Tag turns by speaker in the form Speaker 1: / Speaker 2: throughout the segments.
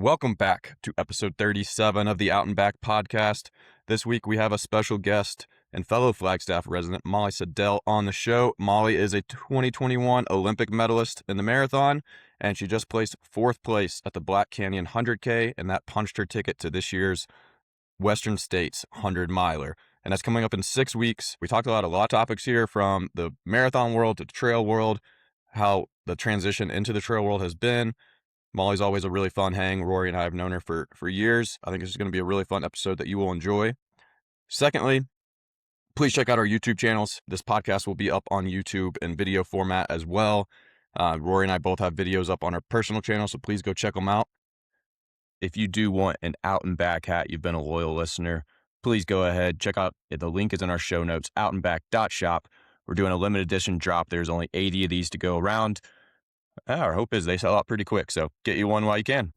Speaker 1: Welcome back to episode 37 of the Out and Back podcast. This week we have a special guest and fellow Flagstaff resident, Molly Seidel, on the show. Molly is a 2021 Olympic medalist in the marathon, and she just placed 4th place at the Black Canyon 100K, and that punched her ticket to this year's Western States 100-miler. And that's coming up in 6 weeks. We talked about a lot of topics here, from the marathon world to the trail world, how the transition into the trail world has been. Molly's always a really fun hang. Rory and I have known her for years. I think this is going to be a really fun episode that you will enjoy. Secondly, please check out our YouTube channels. This podcast will be up on YouTube in video format as well. Rory and I both have videos up on our personal channel, so please go check them out. If you do want an Out and Back hat, you've been a loyal listener, please go ahead. Check out, the link is in our show notes, outandback.shop. We're doing a limited edition drop. There's only 80 of these to go around. Our hope is they sell out pretty quick, so get you one while you can.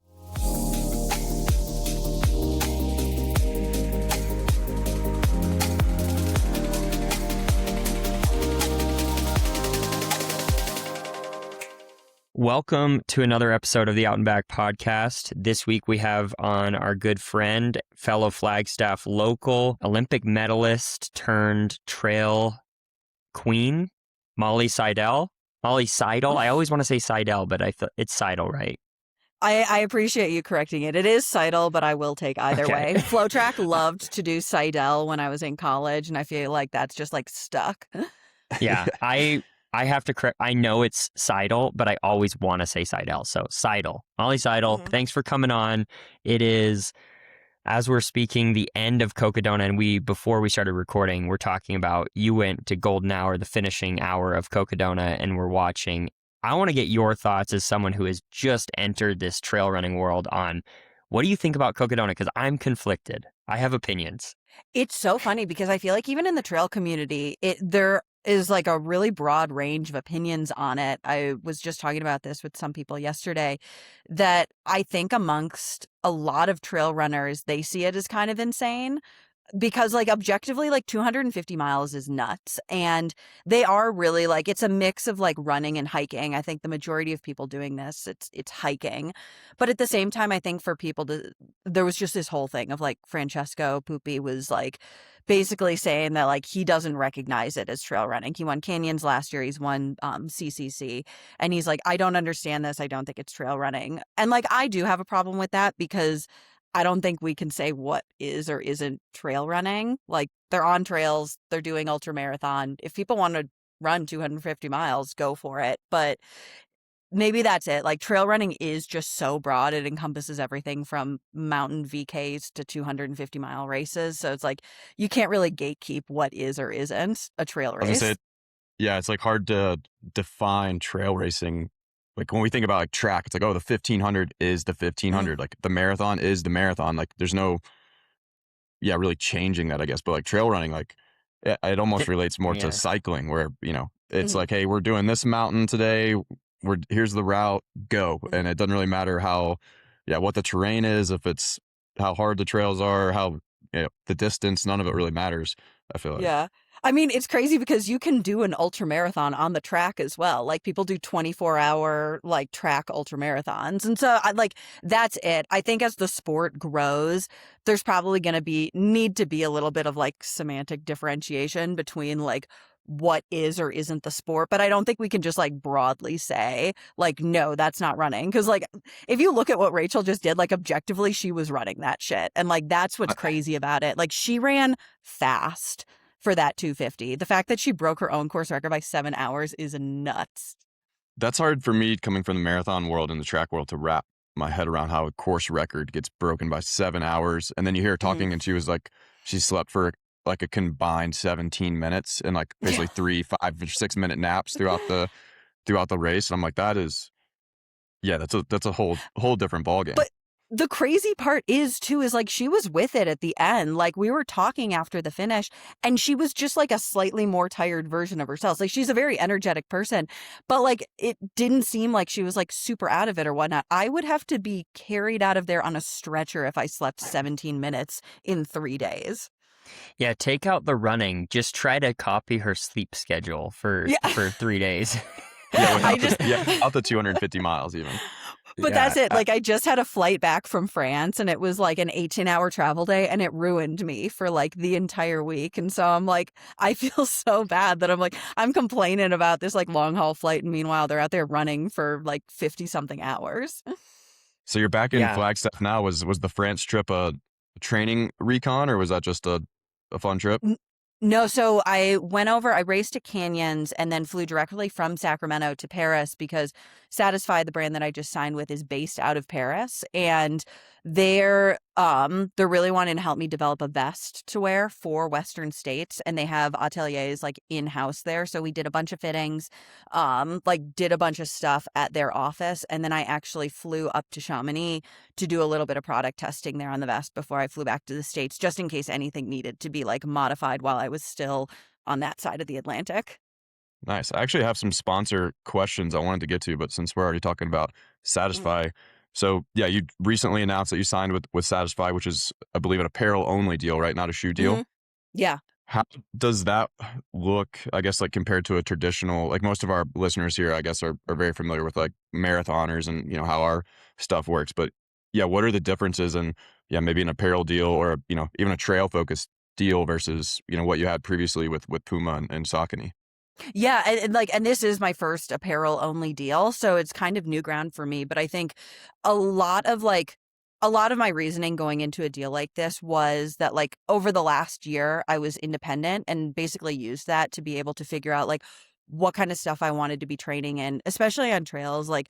Speaker 2: Welcome to another episode of the Out and Back podcast. This week we have on our good friend, fellow Flagstaff local, Olympic medalist turned trail queen, Molly Seidel. Molly Seidel. I always want to say Seidel, but it's Seidel, right?
Speaker 3: I appreciate you correcting it. It is Seidel, but I will take either way. FlowTrack loved to do Seidel when I was in college, and I feel like that's just like stuck.
Speaker 2: Yeah, I have to correct. I know it's Seidel, but I always want to say Seidel. So Seidel, Molly Seidel, Thanks for coming on. It is, as we're speaking, the end of Cocodona, and before we started recording, we're talking about you went to Golden Hour, the finishing hour of Cocodona, and we're watching. I want to get your thoughts as someone who has just entered this trail running world on what do you think about Cocodona? Because I'm conflicted. I have opinions.
Speaker 3: It's so funny because I feel like even in the trail community, there is like a really broad range of opinions on it. I was just talking about this with some people yesterday, that I think amongst a lot of trail runners, they see it as kind of insane. Because like objectively, like 250 miles is nuts. And they are really like, it's a mix of like running and hiking. I think the majority of people doing this, it's hiking. But at the same time, I think for people there was just this whole thing of like Francesco Pupi was like basically saying that like he doesn't recognize it as trail running. He won Canyons last year. He's won CCC. And he's like, I don't understand this. I don't think it's trail running. And like, I do have a problem with that because I don't think we can say what is or isn't trail running. Like, they're on trails, they're doing ultra marathon. If people want to run 250 miles, go for it. But maybe that's it. Like, trail running is just so broad. It encompasses everything from mountain VKs to 250-mile races. So it's like, you can't really gatekeep what is or isn't a trail race.
Speaker 1: Yeah, it's like hard to define trail racing. Like when we think about like track, it's like, oh, the 1500 is the 1500. Like the marathon is the marathon. Like there's no, really changing that, I guess. But like trail running, like it almost relates more to cycling where, it's like, hey, we're doing this mountain today. Here's the route, go. And it doesn't really matter what the terrain is, if it's how hard the trails are, how, the distance, none of it really matters, I feel like.
Speaker 3: Yeah. I mean, it's crazy because you can do an ultra marathon on the track as well. Like people do 24-hour like track ultra marathons. And so that's it. I think as the sport grows, there's probably going to need to be a little bit of like semantic differentiation between like what is or isn't the sport. But I don't think we can just like broadly say like, no, that's not running. Because like if you look at what Rachel just did, like objectively, she was running that shit. And like that's what's crazy about it. Like she ran fast for that 250. The fact that she broke her own course record by 7 hours is nuts.
Speaker 1: That's hard for me coming from the marathon world and the track world to wrap my head around how a course record gets broken by 7 hours. And then you hear her talking and she was like, she slept for like a combined 17 minutes and like basically 3, 5, or 6 minute naps throughout the race. And I'm like, that's a whole different ballgame.
Speaker 3: But the crazy part is like she was with it at the end. Like we were talking after the finish and she was just like a slightly more tired version of herself. Like she's a very energetic person, but like it didn't seem like she was like super out of it or whatnot. I would have to be carried out of there on a stretcher if I slept 17 minutes in 3 days.
Speaker 2: Yeah, take out the running. Just try to copy her sleep schedule for 3 days.
Speaker 1: Out the 250 miles even.
Speaker 3: But
Speaker 1: Yeah,
Speaker 3: that's it. Like, I just had a flight back from France and it was like an 18-hour travel day and it ruined me for like the entire week. And so I'm like, I feel so bad that I'm like, I'm complaining about this like long haul flight. And meanwhile, they're out there running for like 50 something hours.
Speaker 1: so you're back in
Speaker 2: Yeah.
Speaker 1: Flagstaff now. Was the France trip a training recon, or was that just a fun trip?
Speaker 3: No, so I went over, I raced at Canyons and then flew directly from Sacramento to Paris because Satisfy, the brand that I just signed with, is based out of Paris. And they're really wanting to help me develop a vest to wear for Western states. And they have ateliers like in-house there. So we did a bunch of fittings, like did a bunch of stuff at their office. And then I actually flew up to Chamonix to do a little bit of product testing there on the vest before I flew back to the States, just in case anything needed to be like modified while I was still on that side of the Atlantic.
Speaker 1: Nice. I actually have some sponsor questions I wanted to get to, but since we're already talking about Satisfy, so yeah, you recently announced that you signed with Satisfy, which is, I believe, an apparel only deal, right? Not a shoe deal.
Speaker 3: Mhm. Yeah.
Speaker 1: How does that look, I guess, like compared to a traditional, like most of our listeners here, I guess, are very familiar with like marathoners and, you know, how our stuff works. But yeah, what are the differences in, yeah, maybe an apparel deal or, you know, even a trail focused deal versus, you know, what you had previously with Puma and Saucony?
Speaker 3: Yeah, and this is my first apparel only deal, so it's kind of new ground for me, but I think a lot of my reasoning going into a deal like this was that like over the last year I was independent and basically used that to be able to figure out like what kind of stuff I wanted to be training in, especially on trails. Like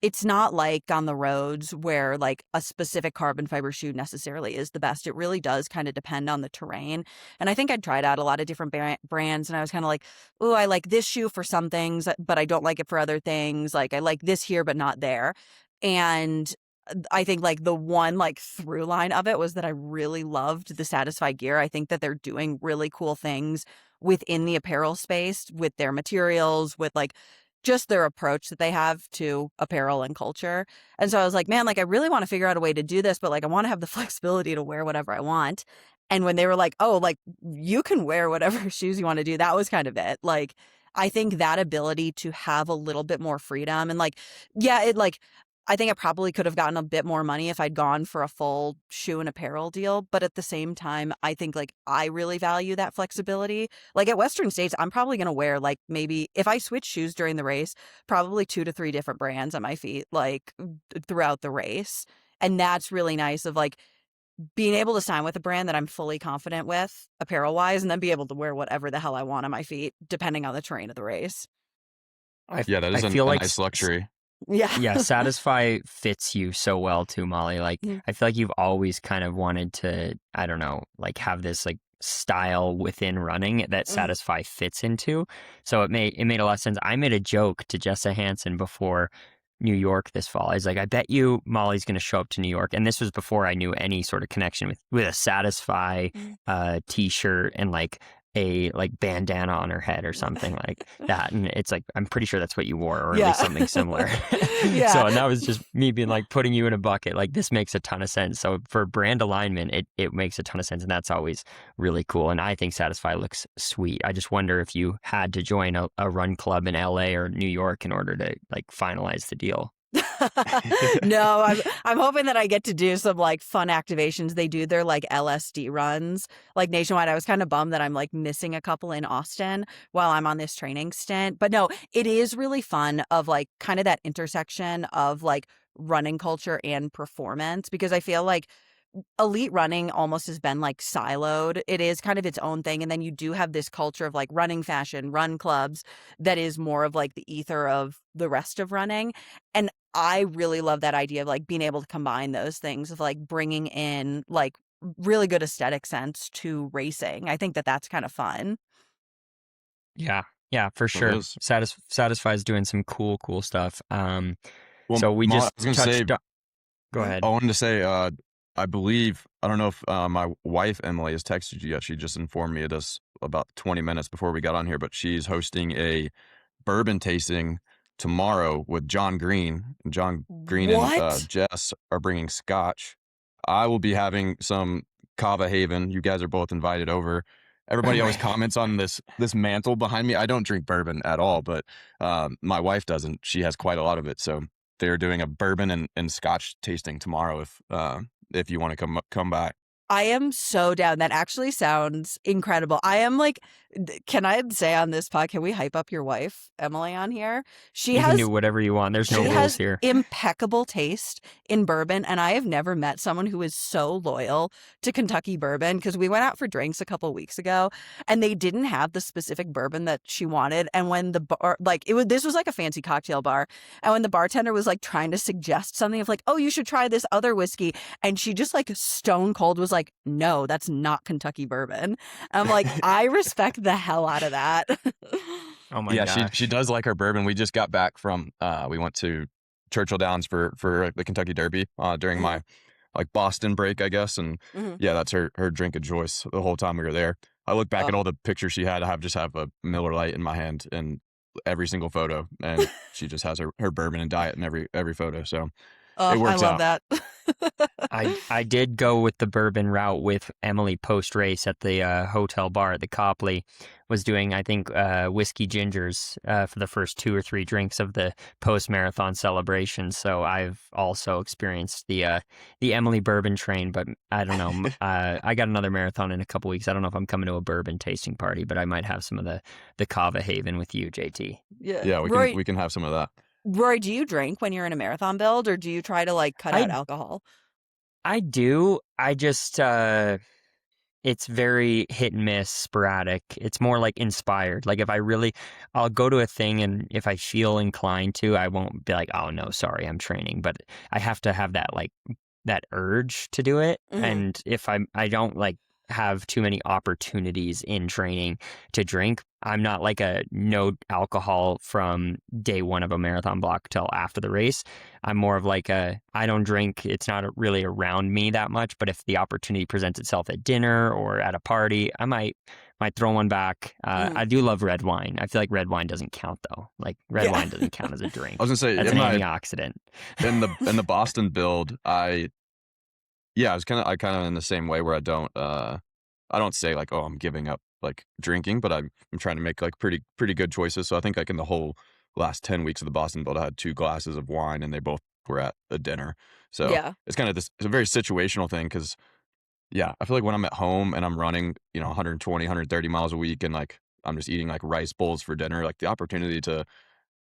Speaker 3: it's not like on the roads where like a specific carbon fiber shoe necessarily is the best. It really does kind of depend on the terrain. And I think I'd tried out a lot of different brands and I was kind of like, oh, I like this shoe for some things, but I don't like it for other things. Like I like this here, but not there. And I think like the one like through line of it was that I really loved the Satisfy gear. I think that they're doing really cool things within the apparel space with their materials, with like just their approach that they have to apparel and culture. And so I was like, man, like I really want to figure out a way to do this, but like I want to have the flexibility to wear whatever I want. And when they were like, oh, like you can wear whatever shoes you want to do, that was kind of it. Like I think that ability to have a little bit more freedom and like, yeah, it like I think I probably could have gotten a bit more money if I'd gone for a full shoe and apparel deal. But at the same time, I think like I really value that flexibility. Like at Western States, I'm probably going to wear like maybe if I switch shoes during the race, probably 2 to 3 different brands on my feet, like throughout the race. And that's really nice of like being able to sign with a brand that I'm fully confident with apparel wise and then be able to wear whatever the hell I want on my feet, depending on the terrain of the race.
Speaker 1: Yeah, that is
Speaker 2: I
Speaker 1: a
Speaker 2: feel like
Speaker 1: nice luxury.
Speaker 3: Yeah.
Speaker 2: Yeah, Satisfy fits you so well too, Molly. Like
Speaker 3: Mhm.
Speaker 2: I feel like you've always kind of wanted to, I don't know, like have this like style within running that Satisfy fits into. So it made a lot of sense. I made a joke to Jessa Hansen before New York this fall. I was like, I bet you Molly's going to show up to New York. And this was before I knew any sort of connection with a Satisfy t-shirt and like a like bandana on her head or something like that. And it's like, I'm pretty sure that's what you wore or at least something similar.
Speaker 3: Yeah.
Speaker 2: So, and that was just me being like putting you in a bucket. Like this makes a ton of sense. So for brand alignment, it makes a ton of sense. And that's always really cool. And I think Satisfy looks sweet. I just wonder if you had to join a run club in LA or New York in order to like finalize the deal.
Speaker 3: No, I'm hoping that I get to do some like fun activations. They do their like LSD runs like nationwide. I was kind of bummed that I'm like missing a couple in Austin while I'm on this training stint. But no, it is really fun of like kind of that intersection of like running culture and performance because I feel like elite running almost has been like siloed. It is kind of its own thing. And then you do have this culture of like running fashion, run clubs that is more of like the ether of the rest of running. And I really love that idea of like being able to combine those things of like bringing in like really good aesthetic sense to racing. I think that that's kind of fun.
Speaker 2: Yeah, for sure.
Speaker 1: is.
Speaker 2: Satisfy's doing some cool stuff.
Speaker 1: Well,
Speaker 2: So we
Speaker 1: Molly,
Speaker 2: just
Speaker 1: I was gonna say,
Speaker 2: touched on. Go ahead.
Speaker 1: I wanted to say, I believe, I don't know if my wife Emily has texted you yet. She just informed me of this about 20 minutes before we got on here, but she's hosting a bourbon tasting tomorrow with John Green. John Green and
Speaker 3: What?
Speaker 1: Jess are bringing scotch. I will be having some Cava Haven. You guys are both invited over. Everybody always comments on this mantle behind me. I don't drink bourbon at all, but my wife doesn't. She has quite a lot of it. So they're doing a bourbon and scotch tasting tomorrow if you want to come by.
Speaker 3: I am so down. That actually sounds incredible. I am like, can I say on this pod, can we hype up your wife, Emily, on here?
Speaker 2: You can do whatever you want. There's no
Speaker 3: She
Speaker 2: rules
Speaker 3: has
Speaker 2: here.
Speaker 3: impeccable taste in bourbon, and I have never met someone who is so loyal to Kentucky bourbon, because we went out for drinks a couple of weeks ago, and they didn't have the specific bourbon that she wanted. And when the bar, like this was like a fancy cocktail bar, and when the bartender was like trying to suggest something of like, oh, you should try this other whiskey, and she just like stone cold was like, no, that's not Kentucky bourbon. I'm like, I respect the hell out of that.
Speaker 2: Oh my
Speaker 1: Yeah,
Speaker 2: gosh.
Speaker 1: she does like her bourbon. We just got back from we went to Churchill Downs for the Kentucky Derby during my like Boston break, I guess, and yeah, that's her drink of choice the whole time we were there. I look back at all the pictures she had. I just have a Miller Lite in my hand in every single photo, and she just has her bourbon and diet in every photo. So it works
Speaker 3: I love
Speaker 1: out.
Speaker 3: that.
Speaker 2: I did go with the bourbon route with Emily post race at the hotel bar at the Copley. Was doing, I think, whiskey gingers for the first 2 or 3 drinks of the post marathon celebration. So I've also experienced the Emily bourbon train. But I don't know. I got another marathon in a couple weeks. I don't know if I'm coming to a bourbon tasting party, but I might have some of the Cava Haven with you, JT.
Speaker 1: Yeah, we can have some of that.
Speaker 3: Rory, do you drink when you're in a marathon build, or do you try to like cut out alcohol?
Speaker 2: I do. I just it's very hit and miss, sporadic. It's more like inspired. Like I'll go to a thing, and if I feel inclined to, I won't be like, oh no, sorry, I'm training. But I have to have that urge to do it. And if I don't like have too many opportunities in training to drink, I'm not like a no alcohol from day one of a marathon block till after the race. I'm more of like I don't drink. It's not really around me that much, but if the opportunity presents itself at dinner or at a party, I might throw one back. I do love red wine. I feel like red wine doesn't count though. Like red wine doesn't count as a drink.
Speaker 1: I was gonna say,
Speaker 2: that's an antioxidant.
Speaker 1: In the Boston build, I was kind of in the same way where I don't say like, oh, I'm giving up like drinking, but I'm trying to make like pretty good choices. So I think like in the whole last 10 weeks of the Boston build, I had 2 glasses of wine, and they both were at a dinner. So it's kind of it's a very situational thing, because I feel like when I'm at home and I'm running, 120, 130 miles a week, and like I'm just eating like rice bowls for dinner, like the opportunity to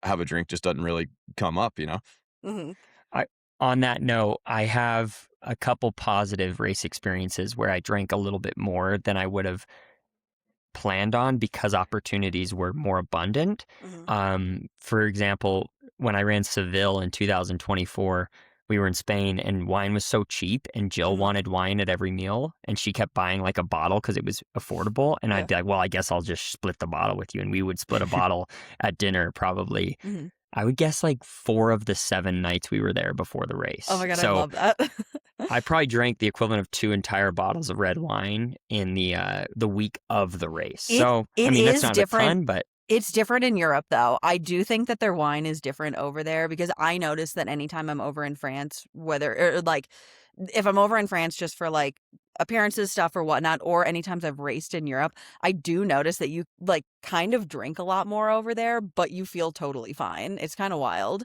Speaker 1: have a drink just doesn't really come up,
Speaker 2: On that note, I have a couple positive race experiences where I drank a little bit more than I would have planned on because opportunities were more abundant. For example, when I ran Seville in 2024, we were in Spain and wine was so cheap, and Jill wanted wine at every meal, and she kept buying like a bottle because it was affordable. And I'd be like, well, I guess I'll just split the bottle with you. And we would split a bottle at dinner probably. I would guess like 4 of the 7 nights we were there before the race.
Speaker 3: Oh my God, I love that.
Speaker 2: I probably drank the equivalent of 2 entire bottles of red wine in the week of the race. That's not
Speaker 3: different.
Speaker 2: a ton, but
Speaker 3: it's different in Europe, though. I do think that their wine is different over there, because I notice that anytime I'm over in France, if I'm over in France just for like appearances stuff or whatnot, or anytime I've raced in Europe, I do notice that you like kind of drink a lot more over there, but you feel totally fine. It's kind of wild.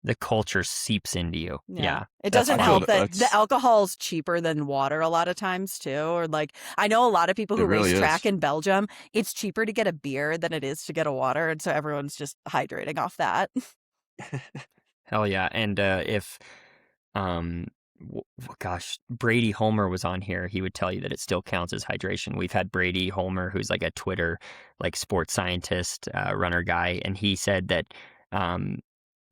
Speaker 2: the culture seeps into you. Yeah.
Speaker 3: It doesn't help that the alcohol's cheaper than water a lot of times too. Or like, I know a lot of people who race track in Belgium, it's cheaper to get a beer than it is to get a water. And so everyone's just hydrating off that.
Speaker 2: Hell yeah. And gosh, Brady Holmer was on here, he would tell you that it still counts as hydration. We've had Brady Holmer, who's like a Twitter, like sports scientist, runner guy. And he said that,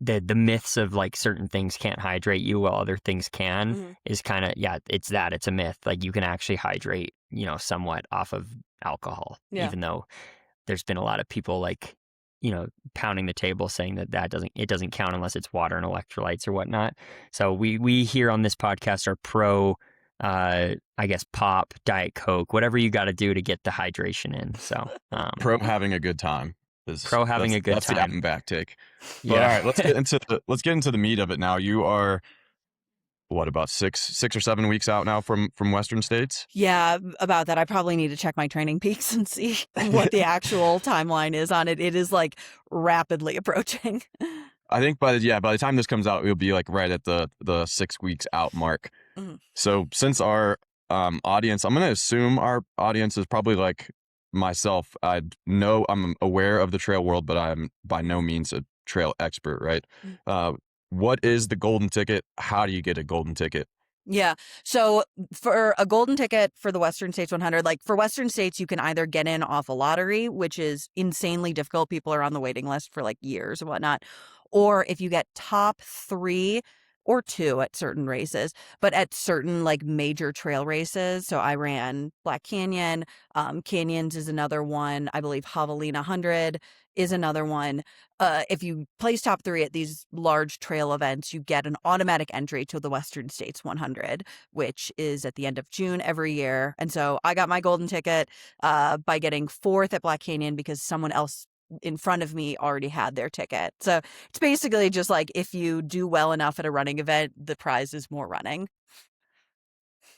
Speaker 2: the myths of like certain things can't hydrate you while other things can is kind of, it's a myth. Like you can actually hydrate, somewhat off of alcohol, even though there's been a lot of people like, pounding the table saying that it doesn't count unless it's water and electrolytes or whatnot. So we here on this podcast are pro, I guess, pop, Diet Coke, whatever you got to do to get the hydration in. So
Speaker 1: pro having a good time.
Speaker 2: That's the out
Speaker 1: and back take. But all right, let's get into the meat of it now. You are what, about six or 7 weeks out now from Western States?
Speaker 3: Yeah, about that. I probably need to check my Training Peaks and see what the actual timeline is on it. It is like rapidly approaching.
Speaker 1: I think by the time this comes out, we'll be like right at the 6 weeks out mark.
Speaker 3: Mhm.
Speaker 1: So since our audience, I'm going to assume our audience is probably like myself. I know I'm aware of the trail world, but I'm by no means a trail expert, right?
Speaker 3: Mm.
Speaker 1: What is the golden ticket? How do you get a golden ticket?
Speaker 3: Yeah. So for a golden ticket for the Western States 100, like for Western States, you can either get in off a lottery, which is insanely difficult. People are on the waiting list for like years and whatnot. Or if you get top 3 or 2 at certain races, but at certain like major trail races. So I ran Black Canyon, Canyons is another one. I believe Javelina 100 is another one. If you place top 3 at these large trail events, you get an automatic entry to the Western States 100, which is at the end of June every year. And so I got my golden ticket by getting 4th at Black Canyon because someone else in front of me already had their ticket. So it's basically just like if you do well enough at a running event, the prize is more running.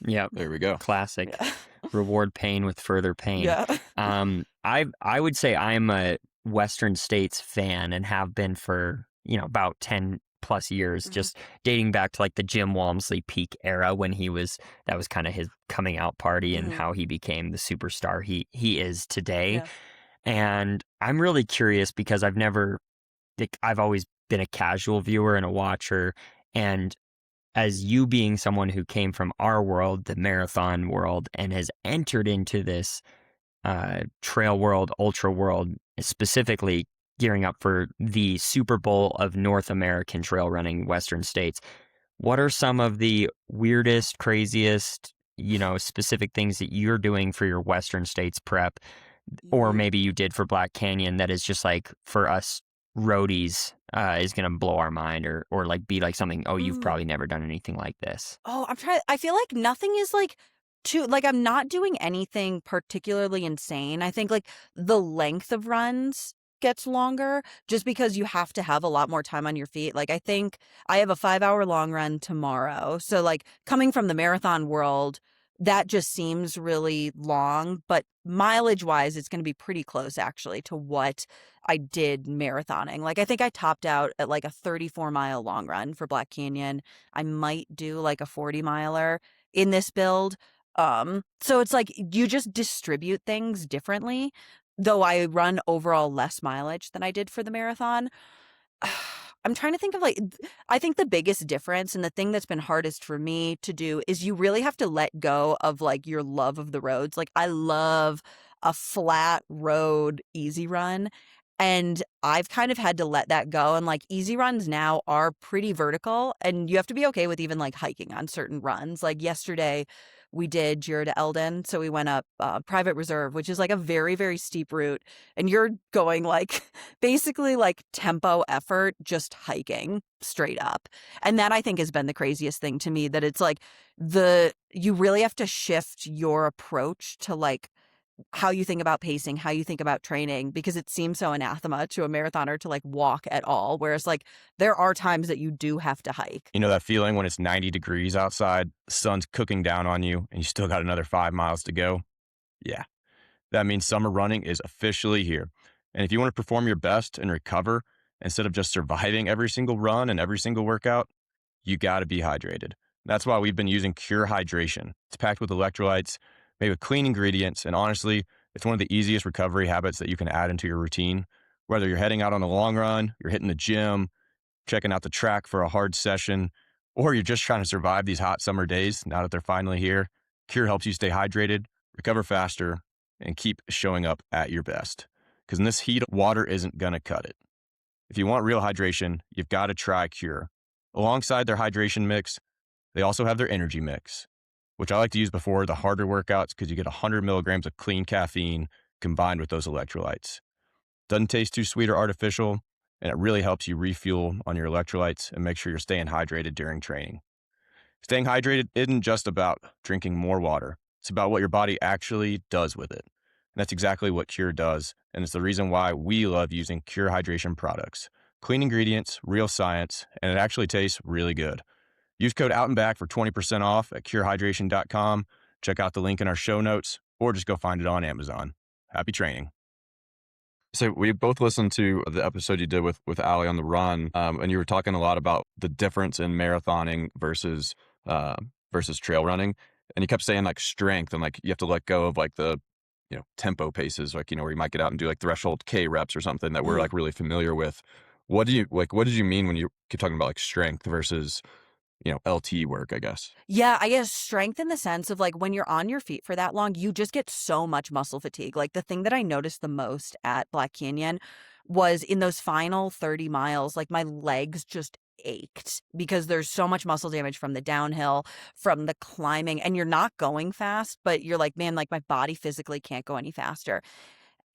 Speaker 2: Yep.
Speaker 1: There we go.
Speaker 2: Classic.
Speaker 3: Yeah.
Speaker 2: Reward pain with further pain.
Speaker 3: Yeah.
Speaker 2: I would say I'm a Western States fan and have been for, about 10 plus years, just dating back to like the Jim Walmsley peak era when that was kind of his coming out party and how he became the superstar he is today.
Speaker 3: Yeah.
Speaker 2: And I'm really curious because I've always been a casual viewer and a watcher. And as you being someone who came from our world, the marathon world, and has entered into this trail world, ultra world, specifically gearing up for the Super Bowl of North American trail running Western States, what are some of the weirdest, craziest, specific things that you're doing for your Western States prep, or maybe you did for Black Canyon that is just like for us roadies is going to blow our mind or like be like something, oh, you've probably never done anything like this?
Speaker 3: Oh, I feel like nothing is like I'm not doing anything particularly insane. I think like the length of runs gets longer just because you have to have a lot more time on your feet. Like I think I have a 5-hour long run tomorrow. So like coming from the marathon world, that just seems really long, but mileage wise, it's going to be pretty close actually to what I did marathoning. Like I think I topped out at like a 34-mile long run for Black Canyon. I might do like a 40-miler in this build. So it's like you just distribute things differently, though I run overall less mileage than I did for the marathon. I'm trying to think of like, I think the biggest difference and the thing that's been hardest for me to do is you really have to let go of like your love of the roads. Like I love a flat road easy run. And I've kind of had to let that go. And like easy runs now are pretty vertical and you have to be okay with even like hiking on certain runs. Like yesterday we did Giro to Eldon. So we went up Private Reserve, which is like a very, very steep route. And you're going like basically like tempo effort, just hiking straight up. And that I think has been the craziest thing to me, that it's like you really have to shift your approach to like how you think about pacing, how you think about training, because it seems so anathema to a marathoner to like walk at all. Whereas like there are times that you do have to hike.
Speaker 1: You know that feeling when it's 90 degrees outside, the sun's cooking down on you, and you still got another 5 miles to go? Yeah, that means summer running is officially here. And if you want to perform your best and recover, instead of just surviving every single run and every single workout, you got to be hydrated. That's why we've been using Cure Hydration. It's packed with electrolytes, made with clean ingredients, and honestly, it's one of the easiest recovery habits that you can add into your routine. Whether you're heading out on a long run, you're hitting the gym, checking out the track for a hard session, or you're just trying to survive these hot summer days now that they're finally here, Cure helps you stay hydrated, recover faster, and keep showing up at your best. Because in this heat, water isn't going to cut it. If you want real hydration, you've got to try Cure. Alongside their hydration mix, they also have their energy mix, which I like to use before the harder workouts because you get 100 milligrams of clean caffeine combined with those electrolytes. Doesn't taste too sweet or artificial, and it really helps you refuel on your electrolytes and make sure you're staying hydrated during training. Staying hydrated isn't just about drinking more water. It's about what your body actually does with it. And that's exactly what Cure does, and it's the reason why we love using Cure hydration products. Clean ingredients, real science, and it actually tastes really good. Use code OUTANDBACK for 20% off at curehydration.com. Check out the link in our show notes, or just go find it on Amazon. Happy training. So we both listened to the episode you did with Allie on the run, and you were talking a lot about the difference in marathoning versus trail running, and you kept saying like strength and like you have to let go of like the tempo paces, like where you might get out and do like threshold K reps or something that we're
Speaker 3: Mhm.
Speaker 1: like really familiar with. What did you mean when you keep talking about like strength versus LT work, I guess?
Speaker 3: Yeah, I guess strength in the sense of like when you're on your feet for that long, you just get so much muscle fatigue. Like the thing that I noticed the most at Black Canyon was in those final 30 miles, like my legs just ached because there's so much muscle damage from the downhill, from the climbing, and you're not going fast, but you're like, man, like my body physically can't go any faster.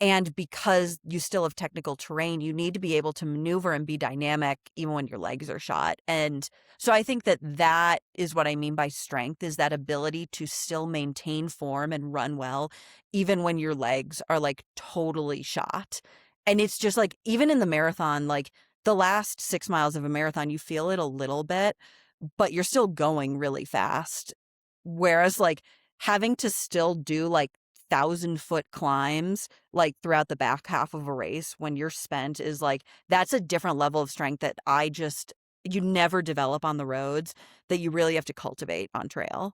Speaker 3: And because you still have technical terrain, you need to be able to maneuver and be dynamic even when your legs are shot. And so I think that that is what I mean by strength, is that ability to still maintain form and run well, even when your legs are like totally shot. And it's just like, even in the marathon, like the last 6 miles of a marathon, you feel it a little bit, but you're still going really fast. Whereas like having to still do like 1,000-foot climbs like throughout the back half of a race when you're spent is like, that's a different level of strength that you never develop on the roads, that you really have to cultivate on trail.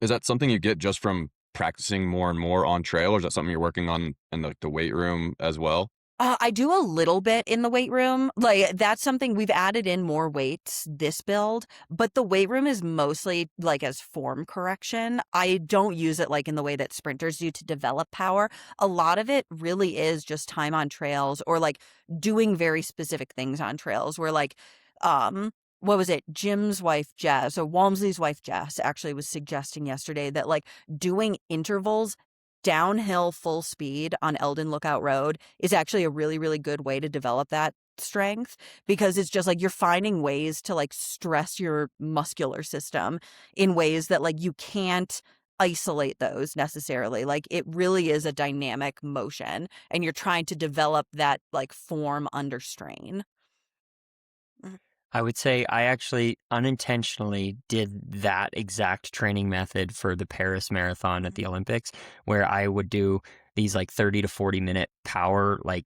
Speaker 1: Is that something you get just from practicing more and more on trail, or is that something you're working on in the weight room as well?
Speaker 3: I do a little bit in the weight room. Like that's something we've added in more weights this build, but the weight room is mostly like as form correction. I don't use it like in the way that sprinters do to develop power. A lot of it really is just time on trails or like doing very specific things on trails where like, um, what was it? Jim's wife, Jess, so Walmsley's wife, Jess, actually was suggesting yesterday that like doing intervals downhill full speed on Eldon Lookout Road is actually a really, really good way to develop that strength, because it's just like you're finding ways to like stress your muscular system in ways that like you can't isolate those necessarily. Like it really is a dynamic motion and you're trying to develop that like form under strain. Mhm.
Speaker 2: I would say I actually unintentionally did that exact training method for the Paris Marathon at the Olympics, where I would do these like 30 to 40-minute power, like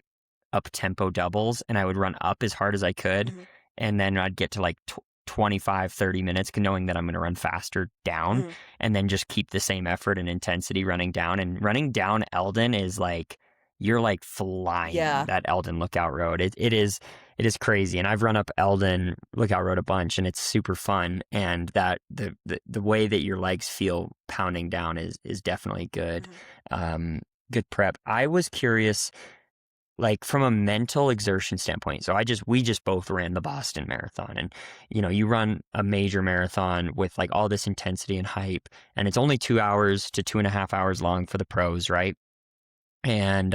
Speaker 2: up tempo doubles, and I would run up as hard as I could.
Speaker 3: Mhm.
Speaker 2: And then I'd get to like 25, 30 minutes, knowing that I'm going to run faster down,
Speaker 3: Mhm.
Speaker 2: and then just keep the same effort and intensity running down. And running down Eldon is like, you're like flying
Speaker 3: Yeah.
Speaker 2: that Eldon Lookout Road. It is crazy. And I've run up Eldon Lookout Road a bunch, and it's super fun. And that the way that your legs feel pounding down is definitely good.
Speaker 3: Mhm.
Speaker 2: Good prep. I was curious, like from a mental exertion standpoint. So we just both ran the Boston Marathon, and you run a major marathon with like all this intensity and hype, and it's only 2 hours to 2.5 hours long for the pros, right? And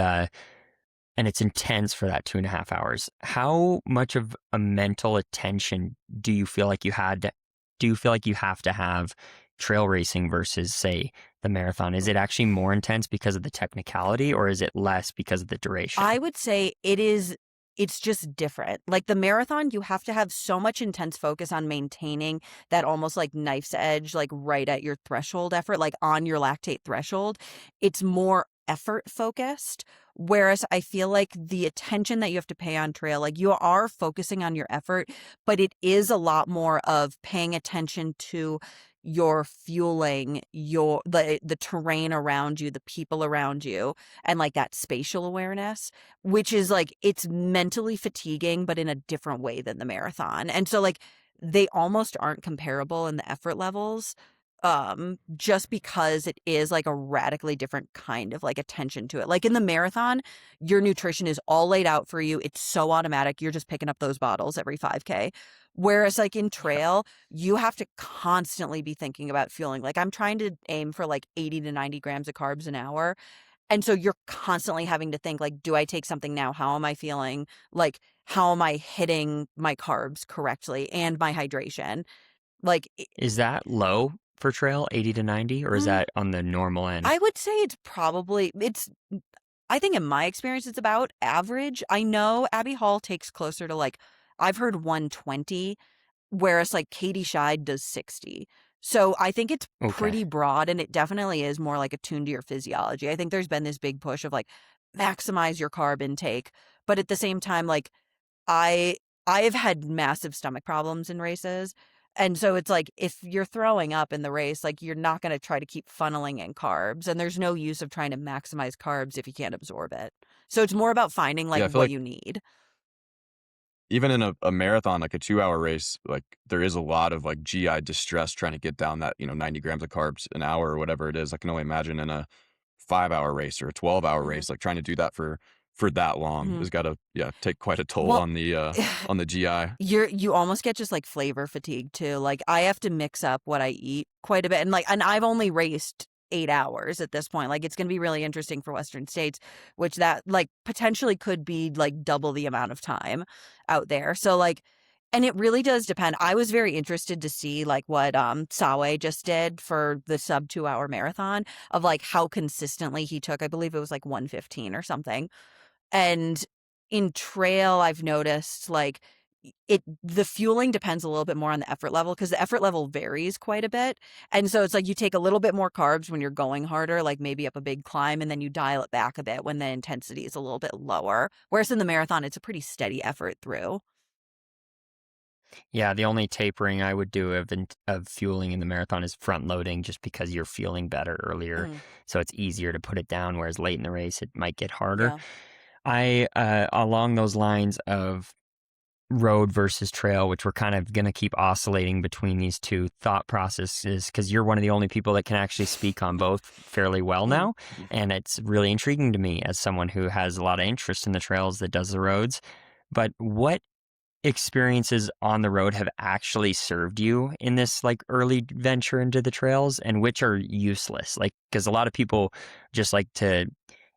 Speaker 2: it's intense for that 2.5 hours. How much of a mental attention do you feel like do you feel like you have to have trail racing versus, say, the marathon? Is it actually more intense because of the technicality, or is it less because of the duration?
Speaker 3: I would say it's just different. Like the marathon, you have to have so much intense focus on maintaining that almost like knife's edge, like right at your threshold effort, like on your lactate threshold. It's more effort focused. Whereas I feel like the attention that you have to pay on trail, like you are focusing on your effort, but it is a lot more of paying attention to your fueling, the terrain around you, the people around you, and like that spatial awareness, which is like it's mentally fatiguing, but in a different way than the marathon. And so like they almost aren't comparable in the effort levels, just because it is like a radically different kind of like attention to it. Like in the marathon, your nutrition is all laid out for you. It's so automatic. You're just picking up those bottles every 5K. Whereas like in
Speaker 2: Yeah.
Speaker 3: trail, you have to constantly be thinking about fueling. Like I'm trying to aim for like 80 to 90 grams of carbs an hour. And so you're constantly having to think like, do I take something now? How am I feeling? Like, how am I hitting my carbs correctly and my hydration? Like,
Speaker 2: Is that low for trail, 80 to 90, or is
Speaker 3: mm,
Speaker 2: that on the normal end?
Speaker 3: I would say I think in my experience, it's about average. I know Abby Hall takes closer to like, I've heard 120, whereas like Katie Scheid does 60. So I think it's
Speaker 2: Okay.
Speaker 3: pretty broad, and it definitely is more like attuned to your physiology. I think there's been this big push of like maximize your carb intake. But at the same time, like I I have had massive stomach problems in races. And so it's like if you're throwing up in the race, like you're not going to try to keep funneling in carbs, and there's no use of trying to maximize carbs if you can't absorb it. So it's more about finding like
Speaker 1: Yeah, I feel
Speaker 3: what
Speaker 1: like
Speaker 3: you need.
Speaker 1: even in a marathon, like a 2 hour race, like there is a lot of like GI distress trying to get down that, 90 grams of carbs an hour or whatever it is. I can only imagine in a 5 hour race or a 12 hour
Speaker 3: Mhm.
Speaker 1: race, like trying to do that for that long
Speaker 3: Mhm.
Speaker 1: has got to, take quite a toll
Speaker 3: Well,
Speaker 1: on the GI.
Speaker 3: you almost get just like flavor fatigue too. Like I have to mix up what I eat quite a bit, and I've only raced 8 hours at this point. Like it's going to be really interesting for Western States, which that like potentially could be like double the amount of time out there. So like, and it really does depend. I was very interested to see like what Sawe just did for the sub 2 hour marathon, of like how consistently he took. I believe it was like 115 or something. And in trail, I've noticed like the fueling depends a little bit more on the effort level, because the effort level varies quite a bit. And so it's like you take a little bit more carbs when you're going harder, like maybe up a big climb, and then you dial it back a bit when the intensity is a little bit lower. Whereas in the marathon, it's a pretty steady effort through.
Speaker 2: Yeah, the only tapering I would do of fueling in the marathon is front loading, just because you're feeling better earlier,
Speaker 3: Mm,
Speaker 2: so it's easier to put it down. Whereas late in the race, it might get harder.
Speaker 3: yeah.
Speaker 2: I along those lines of road versus trail, which we're kind of going to keep oscillating between these two thought processes, because you're one of the only people that can actually speak on both fairly well
Speaker 3: Mm,
Speaker 2: now, and it's really intriguing to me as someone who has a lot of interest in the trails that does the roads. But what experiences on the road have actually served you in this like early venture into the trails, and which are useless? Like, because a lot of people just like to,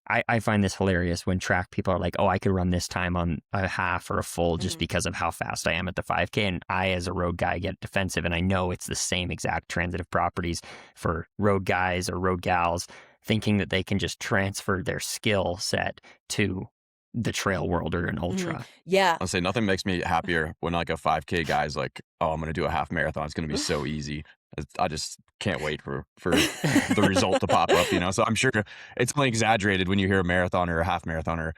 Speaker 2: I find this hilarious when track people are like, oh, I could run this time on a half or a full just
Speaker 3: mm,
Speaker 2: because of how fast I am at the 5K. And I, as a road guy, get defensive. And I know it's the same exact transitive properties for road guys or road gals, thinking that they can just transfer their skill set to the trail world or an
Speaker 3: mm.
Speaker 2: ultra.
Speaker 3: Yeah.
Speaker 1: I'll say nothing makes me happier when like a 5K guy's like, oh, I'm going to do a half marathon. It's going to be so easy. I just can't wait for the result to pop up, So I'm sure it's only exaggerated when you hear a marathoner or a half marathoner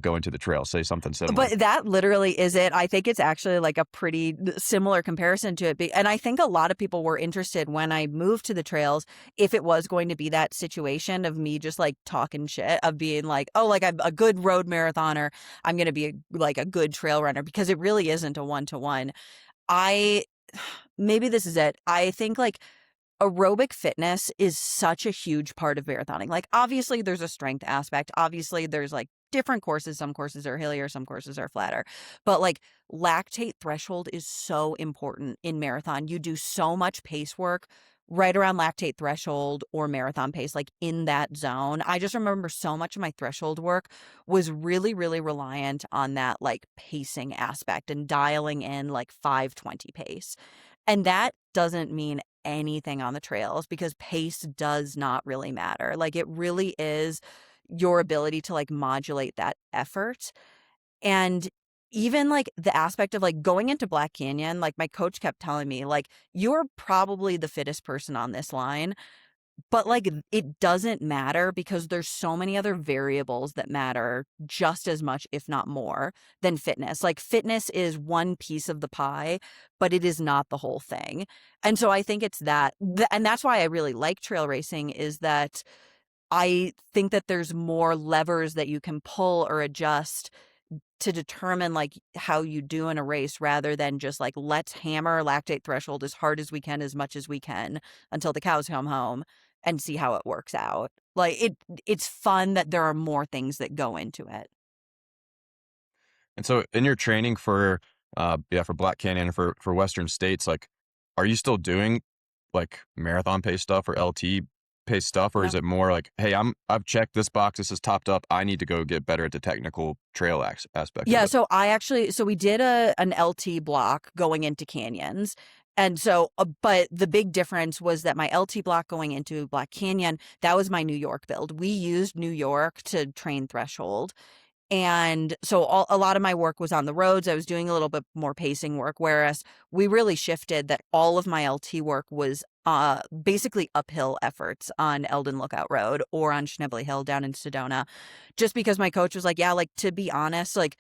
Speaker 1: go into the trail say something similar.
Speaker 3: But that literally is it. I think it's actually like a pretty similar comparison to it. And I think a lot of people were interested when I moved to the trails if it was going to be that situation of me just like talking shit, of being like, oh, like I'm a good road marathoner, I'm going to be like a good trail runner, because it really isn't a 1-to-1. I maybe this is it. I think like aerobic fitness is such a huge part of marathoning. Like obviously there's a strength aspect. Obviously there's like different courses. Some courses are hillier, some courses are flatter. But like lactate threshold is so important in marathon. You do so much pace work right around lactate threshold or marathon pace, like in that zone. I just remember so much of my threshold work was really, really reliant on that like pacing aspect and dialing in like 520 pace. And that doesn't mean anything on the trails, because pace does not really matter. Like it really is your ability to like modulate that effort. And even like the aspect of like going into Black Canyon, like my coach kept telling me, like, you're probably the fittest person on this line. But like it doesn't matter, because there's so many other variables that matter just as much, if not more, than fitness. Like fitness is one piece of the pie, but it is not the whole thing. And so I think it's that, and that's why I really like trail racing, is that I think that there's more levers that you can pull or adjust to determine like how you do in a race, rather than just like, let's hammer lactate threshold as hard as we can, as much as we can, until the cows come home, and see how it works out. Like it's fun that there are more things that go into it.
Speaker 1: And so in your training for Black Canyon and for Western States, like, are you still doing like marathon pace stuff or LT pace stuff, or
Speaker 3: No.
Speaker 1: is it more like, hey, I've checked this box, this is topped up, I need to go get better at the technical trail aspect of
Speaker 3: Yeah,
Speaker 1: it?
Speaker 3: so we did an LT block going into canyons. And so, but the big difference was that my LT block going into Black Canyon, that was my New York build. We used New York to train threshold. And so a lot of my work was on the roads. I was doing a little bit more pacing work, whereas we really shifted that all of my LT work was basically uphill efforts on Eldon Lookout Road or on Schnebley Hill down in Sedona, just because my coach was like, yeah, like, to be honest, like,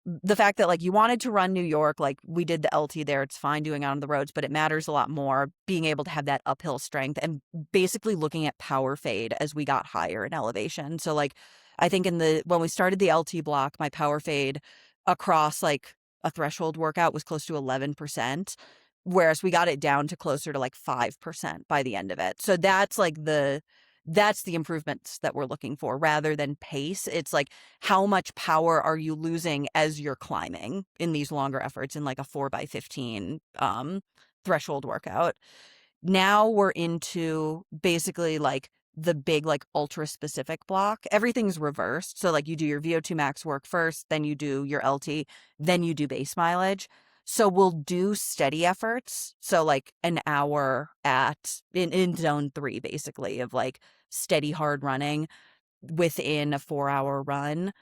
Speaker 3: the fact that like you wanted to run New York, like we did the LT there, it's fine doing it on the roads, but it matters a lot more being able to have that uphill strength and basically looking at power fade as we got higher in elevation. So like I think when we started the LT block, my power fade across like a threshold workout was close to 11%, whereas we got it down to closer to like 5% by the end of it. So that's the improvements that we're looking for rather than pace. It's like, how much power are you losing as you're climbing in these longer efforts in like a 4x15 threshold workout. Now we're into basically like the big like ultra specific block. Everything's reversed. So like you do your VO2 max work first, then you do your LT, then you do base mileage. So we'll do steady efforts. So like an hour in zone 3, basically, of like steady hard running within a 4-hour run.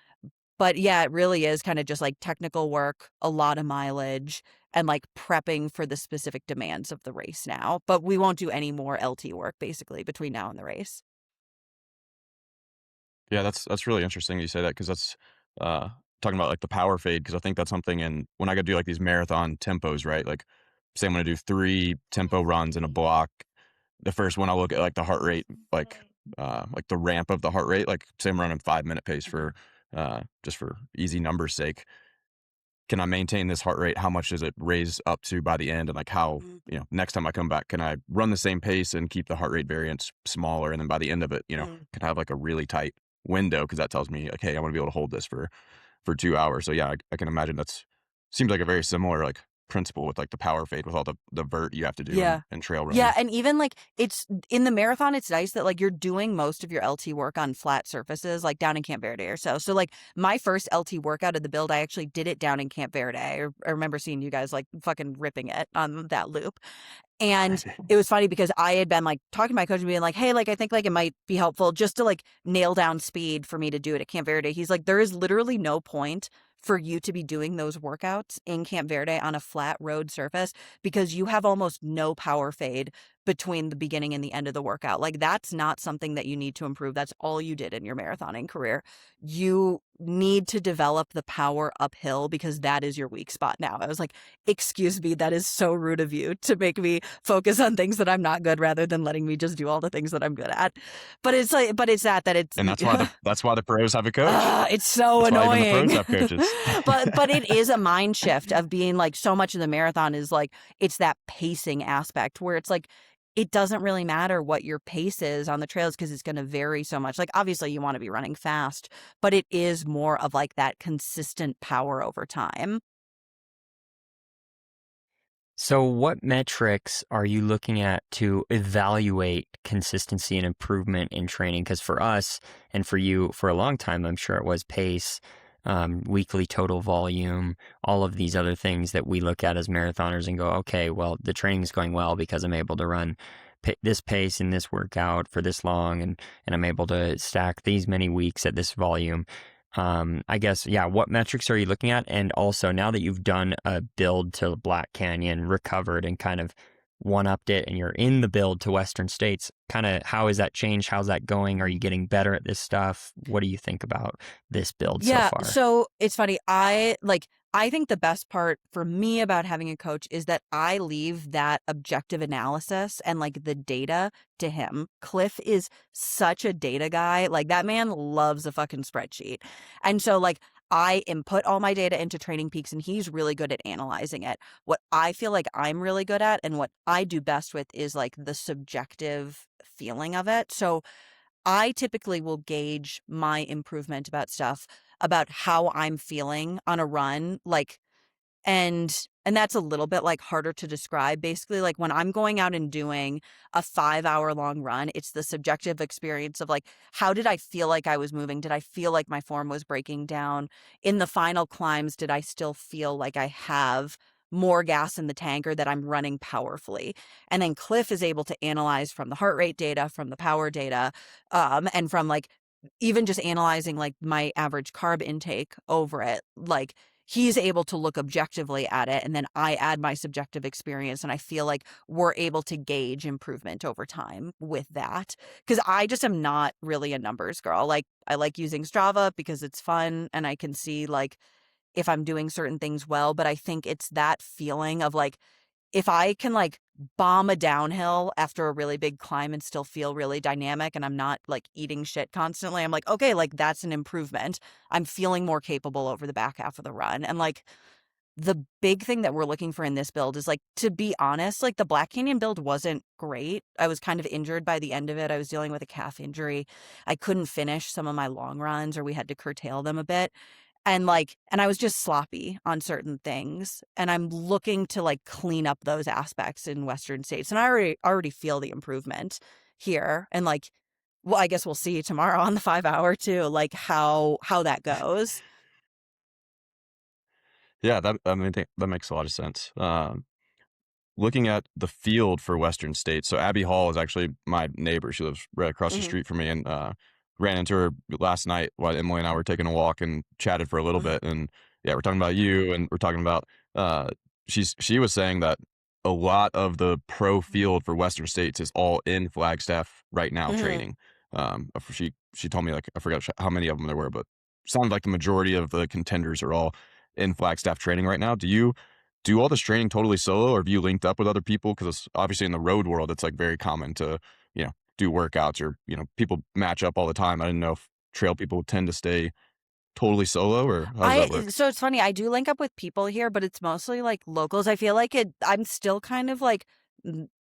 Speaker 3: But yeah, it really is kind of just like technical work, a lot of mileage, and like prepping for the specific demands of the race now. But we won't do any more LT work basically between now and the race.
Speaker 1: Yeah, that's really interesting you say that, because that's talking about like the power fade, because I think that's something when I go do like these marathon tempos, right? Like say I'm gonna do 3 tempo runs in a block. The first one I'll look at like the heart rate, like the ramp of the heart rate. Like say I'm running 5-minute pace for just for easy numbers sake. Can I maintain this heart rate? How much does it raise up to by the end? And like how, next time I come back, can I run the same pace and keep the heart rate variance smaller? And then by the end of it, can I have like a really tight window? Because that tells me like, hey, I want to be able to hold this for 2 hours. So yeah, I can imagine seems like a very similar like principle with like the power fade with all the vert you have to do
Speaker 3: Yeah.
Speaker 1: in trail running.
Speaker 3: Yeah, and even like it's in the marathon, it's nice that like you're doing most of your LT work on flat surfaces, like down in Camp Verde or so. So like my first LT workout of the build, I actually did it down in Camp Verde. I remember seeing you guys like fucking ripping it on that loop. And it was funny because I had been like talking to my coach and being like, hey, like I think like it might be helpful just to like nail down speed for me to do it at Camp Verde. He's like, there is literally no point for you to be doing those workouts in Camp Verde on a flat road surface because you have almost no power fade between the beginning and the end of the workout. Like that's not something that you need to improve. That's all you did in your marathoning career. You need to develop the power uphill because that is your weak spot now. I was like, excuse me, that is so rude of you to make me focus on things that I'm not good rather than letting me just do all the things that I'm good at. But it's like, but it's that it's,
Speaker 1: and that's why the pros have a coach.
Speaker 3: It's so
Speaker 1: that's
Speaker 3: annoying.
Speaker 1: Why even the pros have coaches.
Speaker 3: but it is a mind shift of being like so much of the marathon is like it's that pacing aspect where it's like it doesn't really matter what your pace is on the trails because it's going to vary so much. Like obviously you want to be running fast, but it is more of like that consistent power over time.
Speaker 2: So what metrics are you looking at to evaluate consistency and improvement in training? Because for us and for you for a long time, I'm sure it was pace, weekly total volume, all of these other things that we look at as marathoners and go, okay, well, the training is going well because I'm able to run this pace in this workout for this long, and I'm able to stack these many weeks at this volume. I guess, yeah, what metrics are you looking at? And also, now that you've done a build to Black Canyon, recovered, and kind of one-upped it, and you're in the build to Western States, kind of how has that changed? How's that going? Are you getting better at this stuff? What do you think about this build so far?
Speaker 3: So it's funny. I think the best part for me about having a coach is that I leave that objective analysis and like the data to him. Cliff is such a data guy. Like that man loves a fucking spreadsheet. And so like I input all my data into Training Peaks and he's really good at analyzing it. What I feel like I'm really good at and what I do best with is like the subjective feeling of it. So I typically will gauge my improvement about how I'm feeling on a run, like, and that's a little bit like harder to describe. Basically, like when I'm going out and doing a 5-hour long run, it's the subjective experience of like, how did I feel like I was moving? Did I feel like my form was breaking down? In the final climbs, did I still feel like I have more gas in the tank or that I'm running powerfully? And then Cliff is able to analyze from the heart rate data, from the power data, and from like even just analyzing like my average carb intake over it. Like he's able to look objectively at it, and then I add my subjective experience, and I feel like we're able to gauge improvement over time with that. Because I just am not really a numbers girl. Like, I like using Strava because it's fun and I can see like if I'm doing certain things well, but I think it's that feeling of like, if I can like bomb a downhill after a really big climb and still feel really dynamic and I'm not like eating shit constantly, I'm like, okay, like that's an improvement. I'm feeling more capable over the back half of the run. And like the big thing that we're looking for in this build is like, to be honest, like the Black Canyon build wasn't great. I was kind of injured by the end of it. I was dealing with a calf injury. I couldn't finish some of my long runs, or we had to curtail them a bit. And I was just sloppy on certain things, and I'm looking to like clean up those aspects in Western states, and I already feel the improvement here. And like, well, I guess we'll see tomorrow on the 5 hour too, like how that goes.
Speaker 1: Yeah, that makes a lot of sense. Looking at the field for Western states, so Abby Hall is actually my neighbor. She lives right across the
Speaker 3: Hmm.
Speaker 1: street from me, and ran into her last night while Emily and I were taking a walk and chatted for a little
Speaker 3: Hmm.
Speaker 1: bit. And yeah, we're talking about you, and we're talking about uh, she was saying that a lot of the pro field for Western states is all in Flagstaff right now
Speaker 3: Hmm.
Speaker 1: training. She told me, like, I forgot how many of them there were, but sounded like the majority of the contenders are all in Flagstaff training right now. Do you do all this training totally solo, or have you linked up with other people? Because obviously in the road world, it's like very common to, do workouts, or, people match up all the time. I didn't know if trail people tend to stay totally solo, or how does that work?
Speaker 3: So it's funny, I do link up with people here, but it's mostly like locals. I feel like I'm still kind of like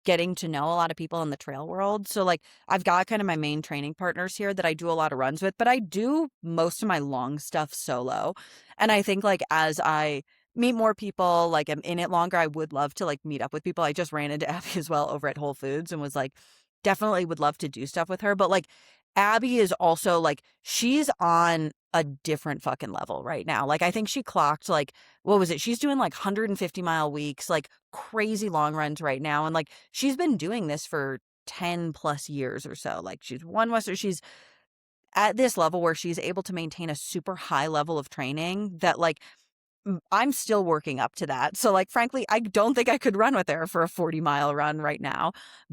Speaker 3: getting to know a lot of people in the trail world. So like I've got kind of my main training partners here that I do a lot of runs with, but I do most of my long stuff solo. And I think like as I meet more people, like I'm in it longer, I would love to like meet up with people. I just ran into Abby as well over at Whole Foods and was like, definitely would love to do stuff with her. But like Abby is also like, she's on a different fucking level right now. Like I think she clocked like, what was it? She's doing like 150-mile weeks, like crazy long runs right now. And like she's been doing this for 10 plus years or so. Like she's won Western, she's at this level where she's able to maintain a super high level of training that like I'm still working up to that. So like frankly, I don't think I could run with her for a 40-mile run right now.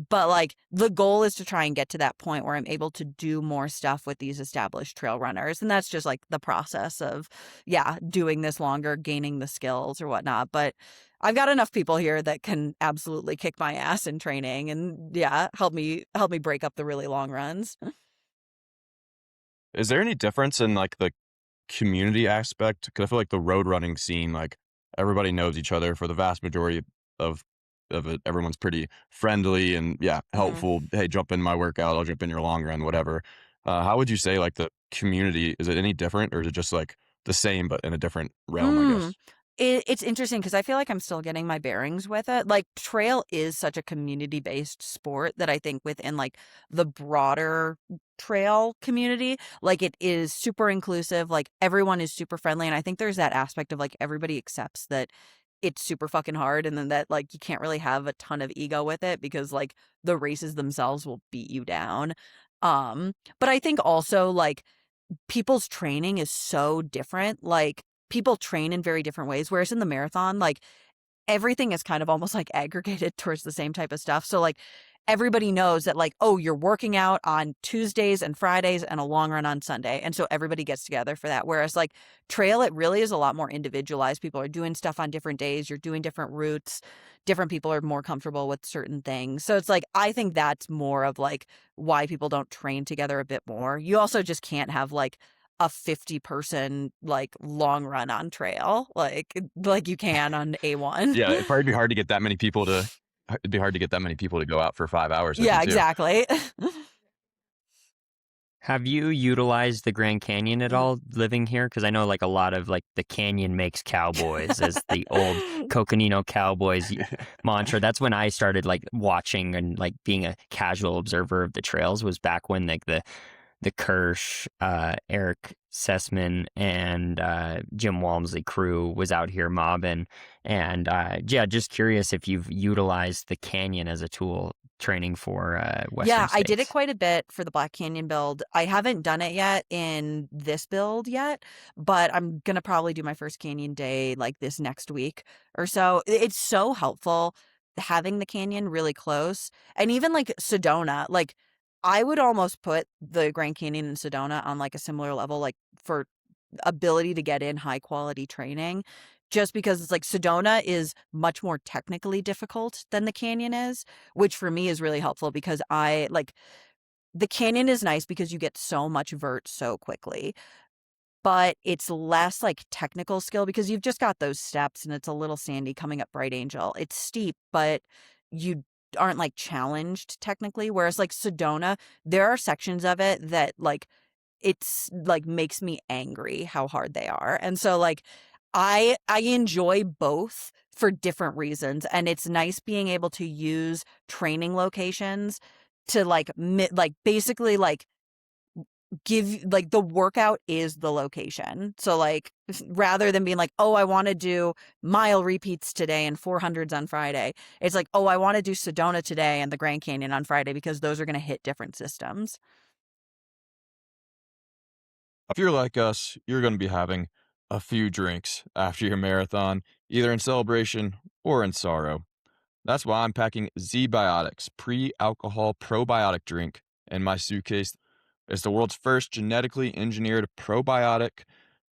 Speaker 3: But like the goal is to try and get to that point where I'm able to do more stuff with these established trail runners. And that's just like the process of, yeah, doing this longer, gaining the skills or whatnot. But I've got enough people here that can absolutely kick my ass in training and yeah, help me break up the really long runs.
Speaker 1: Is there any difference in like the community aspect? Because I feel like the road running scene, like, everybody knows each other for the vast majority of it. Everyone's pretty friendly and, yeah,
Speaker 3: Mhm.
Speaker 1: helpful. Hey, jump in my workout. I'll jump in your long run, whatever. How would you say like the community, is it any different, or is it just like the same but in a different realm, I
Speaker 3: Mm.
Speaker 1: guess?
Speaker 3: It's interesting because I feel like I'm still getting my bearings with it. Like trail is such a community-based sport that I think within like the broader trail community, like it is super inclusive, like everyone is super friendly. And I think there's that aspect of like everybody accepts that it's super fucking hard, and then that like you can't really have a ton of ego with it because like the races themselves will beat you down. But I think also like people's training is so different. Like people train in very different ways. Whereas in the marathon, like everything is kind of almost like aggregated towards the same type of stuff. So like everybody knows that like, oh, you're working out on Tuesdays and Fridays and a long run on Sunday. And so everybody gets together for that. Whereas like trail, it really is a lot more individualized. People are doing stuff on different days. You're doing different routes. Different people are more comfortable with certain things. So it's like, I think that's more of like why people don't train together a bit more. You also just can't have like a 50-person like long run on trail like you can on A1.
Speaker 1: Yeah, it'd probably be hard to get that many people to. It'd be hard to get that many people to go out for 5 hours with you
Speaker 3: Yeah,
Speaker 1: too.
Speaker 3: exactly.
Speaker 2: Have you utilized the Grand Canyon at all living here? Because I know like a lot of like the canyon makes cowboys as the old Coconino Cowboys mantra. That's when I started like watching and like being a casual observer of the trails, was back when like the Kirsch, Eric Sessman, and Jim Walmsley crew was out here mobbing. And yeah, just curious if you've utilized the canyon as a tool training for Western
Speaker 3: Yeah, I did it
Speaker 2: States?
Speaker 3: quite a bit for the Black Canyon build. I haven't done it yet in this build yet, but I'm gonna probably do my first canyon day like this next week or so. It's so helpful having the canyon really close. And even like Sedona, like I would almost put the Grand Canyon and Sedona on like a similar level, like for ability to get in high quality training, just because it's like Sedona is much more technically difficult than the canyon is, which for me is really helpful because I like the canyon is nice because you get so much vert so quickly, but it's less like technical skill because you've just got those steps and it's a little sandy coming up Bright Angel. It's steep, but you aren't like challenged technically. Whereas like Sedona, there are sections of it that like it's like makes me angry how hard they are. And so like I enjoy both for different reasons, and it's nice being able to use training locations to like like basically like give like the workout is the location. So like rather than being like, "Oh, I want to do mile repeats today and 400s on Friday." It's like, "Oh, I want to do Sedona today and the Grand Canyon on Friday because those are going to hit different systems."
Speaker 1: If you're like us, you're going to be having a few drinks after your marathon, either in celebration or in sorrow. That's why I'm packing Z-Biotics pre-alcohol probiotic drink in my suitcase. It's the world's first genetically engineered probiotic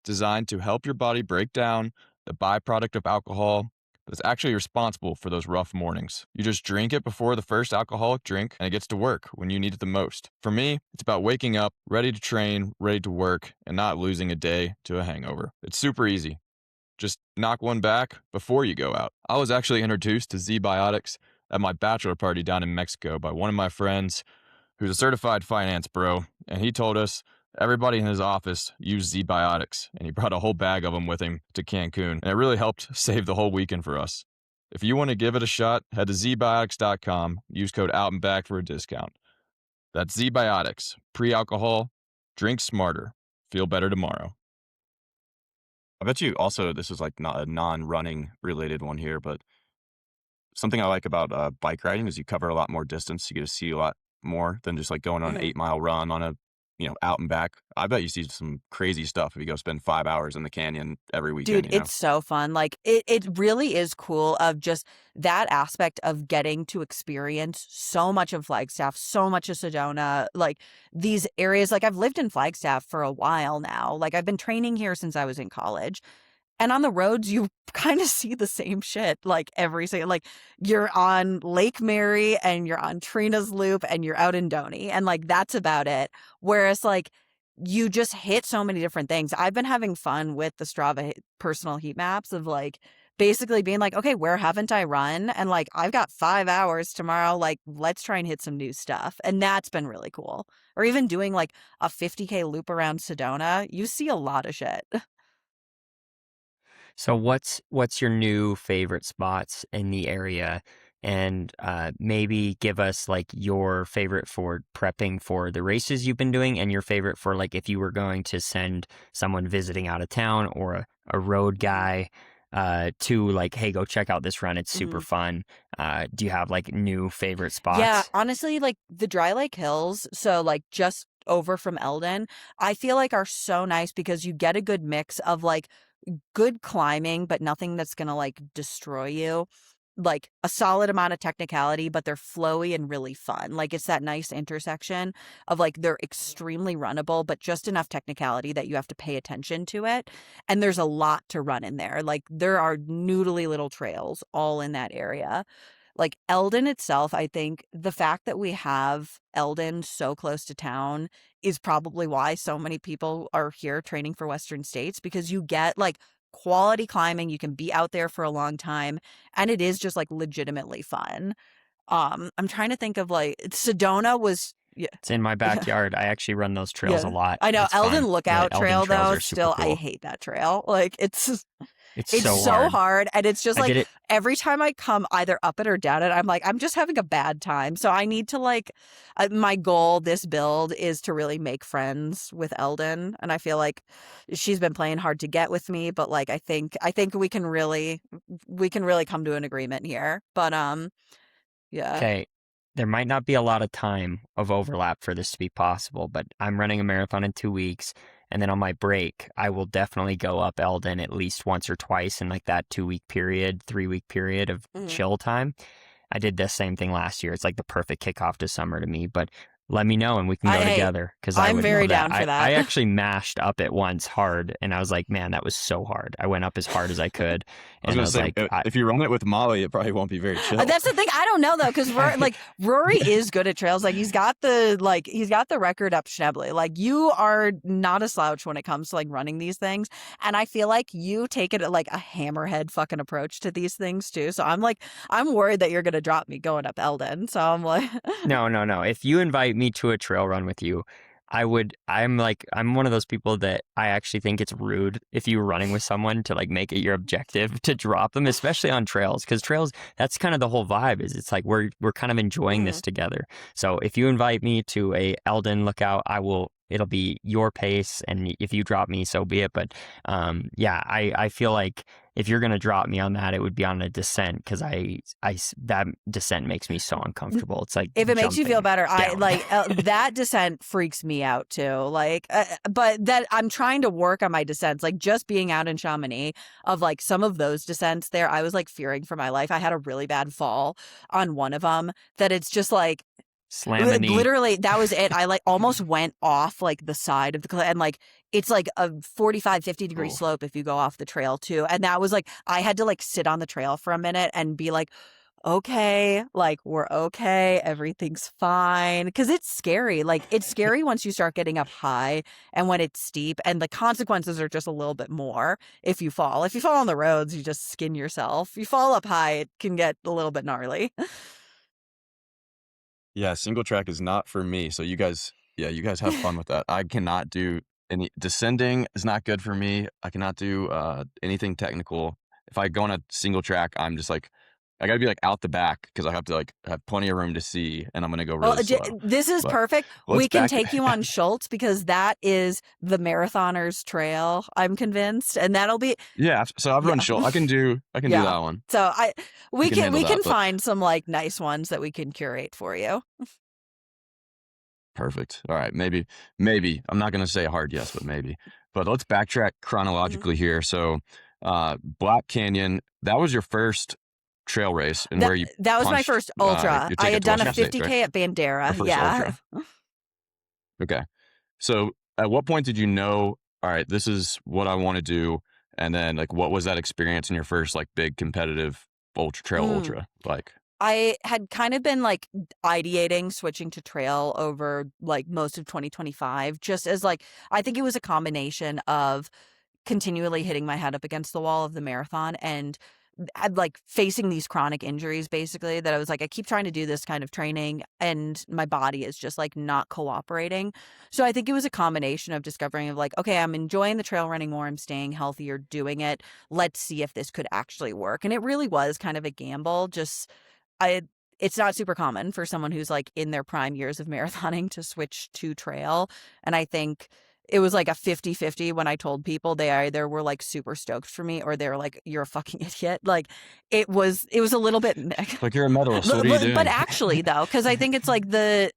Speaker 1: designed to help your body break down the byproduct of alcohol, but it's actually responsible for those rough mornings. You just drink it before the first alcoholic drink, and it gets to work when you need it the most. For me, it's about waking up, ready to train, ready to work, and not losing a day to a hangover. It's super easy. Just knock one back before you go out. I was actually introduced to Z-Biotics at my bachelor party down in Mexico by one of my friends who's a certified finance bro, and he told us everybody in his office used Z-Biotics, and he brought a whole bag of them with him to Cancun, and it really helped save the whole weekend for us. If you want to give it a shot, head to zbiotics.com, use code OUTANDBACK for a discount. That's Z-Biotics, pre-alcohol, drink smarter, feel better tomorrow. I bet you also this is like not a non-running related one here, but something I like about bike riding is you cover a lot more distance. You get to see a lot more than just like going on an
Speaker 3: Mhm.
Speaker 1: 8 mile run on a, out and back. I bet you see some crazy stuff if you go spend 5 hours in the canyon every
Speaker 3: Dude,
Speaker 1: weekend.
Speaker 3: it's so fun. Like it really is cool of just that aspect of getting to experience so much of Flagstaff, so much of Sedona, like these areas. Like I've lived in Flagstaff for a while now. Like I've been training here since I was in college. And on the roads, you kind of see the same shit like every single, like you're on Lake Mary and you're on Trina's Loop and you're out in Doney. And like that's about it. Whereas like you just hit so many different things. I've been having fun with the Strava personal heat maps of like basically being like, okay, where haven't I run? And like, I've got 5 hours tomorrow. Like, let's try and hit some new stuff. And that's been really cool. Or even doing like a 50K loop around Sedona. You see a lot of shit.
Speaker 2: So what's your new favorite spots in the area? And maybe give us like your favorite for prepping for the races you've been doing and your favorite for like if you were going to send someone visiting out of town or a road guy to like, hey, go check out this run. It's super
Speaker 3: Mhm.
Speaker 2: fun. Do you have like new favorite
Speaker 3: Yeah,
Speaker 2: spots?
Speaker 3: honestly, like the Dry Lake Hills, so like just over from Eldon, I feel like are so nice because you get a good mix of like good climbing, but nothing that's gonna like destroy you. Like a solid amount of technicality, but they're flowy and really fun. Like it's that nice intersection of like they're extremely runnable, but just enough technicality that you have to pay attention to it. And there's a lot to run in there. Like there are noodly little trails all in that area. Like Eldon itself, I think the fact that we have Eldon so close to town is probably why so many people are here training for Western States because you get like quality climbing, you can be out there for a long time, and it is just like legitimately fun. I'm trying to think of like Sedona was yeah,
Speaker 2: It's in my
Speaker 3: yeah,
Speaker 2: backyard. I actually run those trails a
Speaker 3: yeah.
Speaker 2: lot.
Speaker 3: I know
Speaker 2: It's
Speaker 3: Eldon
Speaker 2: fun. The
Speaker 3: Lookout
Speaker 2: Eldon
Speaker 3: Trail
Speaker 2: trails
Speaker 3: though,
Speaker 2: are super
Speaker 3: still I
Speaker 2: cool.
Speaker 3: hate that trail. Like
Speaker 2: It's
Speaker 3: it's
Speaker 2: so
Speaker 3: so
Speaker 2: hard.
Speaker 3: hard, and it's just
Speaker 2: I
Speaker 3: like
Speaker 2: did it.
Speaker 3: every time I come either up it or down it, I'm like, I'm just having a bad time. So I need to like, my goal this build is to really make friends with Eldon, and I feel like she's been playing hard to get with me, but like I think we can really come to an agreement here. But yeah,
Speaker 2: Okay. there might not be a lot of time of overlap for this to be possible, but I'm running a marathon in 2 weeks. And then on my break, I will definitely go up Eldon at least once or twice in like that 2-week period, 3-week period of chill time. I did the same thing last year. It's like the perfect kickoff to summer to me, but let me know and we can go together because
Speaker 3: I'm
Speaker 2: would
Speaker 3: very
Speaker 2: love
Speaker 3: down
Speaker 2: that.
Speaker 3: for that.
Speaker 2: I actually mashed up at once hard and I was like, man, that was so hard. I went up as hard as I could.
Speaker 1: I was going to say, if you run it with Molly, it probably won't be very chill.
Speaker 3: That's the thing. I don't know though, because Rory is good at trails. Like he's got the record up Schnebley. Like you are not a slouch when it comes to like running these things. And I feel like you take it at like a hammerhead fucking approach to these things too. So I'm worried that you're gonna drop me going up Eldon. So I'm like,
Speaker 2: no. If you invite me to a trail run with you, I'm one of those people that I actually think it's rude if you're running with someone to like make it your objective to drop them, especially on trails, because trails, that's kind of the whole vibe is it's like we're kind of enjoying this together. So if you invite me to a Eldon lookout, it'll be your pace, and if you drop me, so be it. But I feel like if you're gonna drop me on that, it would be on a descent because that descent makes me so uncomfortable. It's like
Speaker 3: if it makes you feel better,
Speaker 2: down.
Speaker 3: That descent freaks me out too. Like, but that I'm trying to work on my descents. Like just being out in Chamonix, of like some of those descents there, I was like fearing for my life. I had a really bad fall on one of them. That it's just like. Literally, that was it. I like almost went off like the side of the cliff, and like it's like a 45-50 degree slope if you go off the trail too. And that was like I had to like sit on the trail for a minute and be like, okay, like we're okay, everything's fine, because it's scary. Like it's scary once you start getting up high and when it's steep, and the consequences are just a little bit more if you fall. If you fall on the roads, you just skin yourself. If you fall up high, it can get a little bit gnarly.
Speaker 1: Yeah, single track is not for me. So you guys have fun with that. I cannot do any descending is not good for me. I cannot do anything technical. If I go on a single track, I'm just like I gotta be like out the back because I have to like have plenty of room to see, and I'm gonna go really slow.
Speaker 3: This is perfect. We can take you on Schultz because that is the marathoner's trail. I'm convinced, and that'll be
Speaker 1: So I've run Schultz. I can do that one.
Speaker 3: So we can find some like nice ones that we can curate for you.
Speaker 1: Perfect. All right, maybe I'm not gonna say a hard yes, but maybe. But let's backtrack chronologically here. So, Black Canyon, that was your first trail race, and
Speaker 3: that was my first ultra. I had done a 50K at Bandera. Yeah.
Speaker 1: Okay. So at what point did you know, all right, this is what I want to do? And then like, what was that experience in your first like big competitive ultra like?
Speaker 3: I had kind of been like ideating switching to trail over like most of 2025, just as like, I think it was a combination of continually hitting my head up against the wall of the marathon and had like facing these chronic injuries basically, that I was like, I keep trying to do this kind of training and my body is just like not cooperating. So I think it was a combination of discovering of like, okay, I'm enjoying the trail running more, I'm staying healthier doing it. Let's see if this could actually work. And it really was kind of a gamble. It's not super common for someone who's like in their prime years of marathoning to switch to trail. And I think it was like a 50-50 when I told people. They either were like super stoked for me or they were like, you're a fucking idiot. Like it was a little bit
Speaker 1: like you're a medalist. What are you doing?
Speaker 3: But actually though, because I think it's like the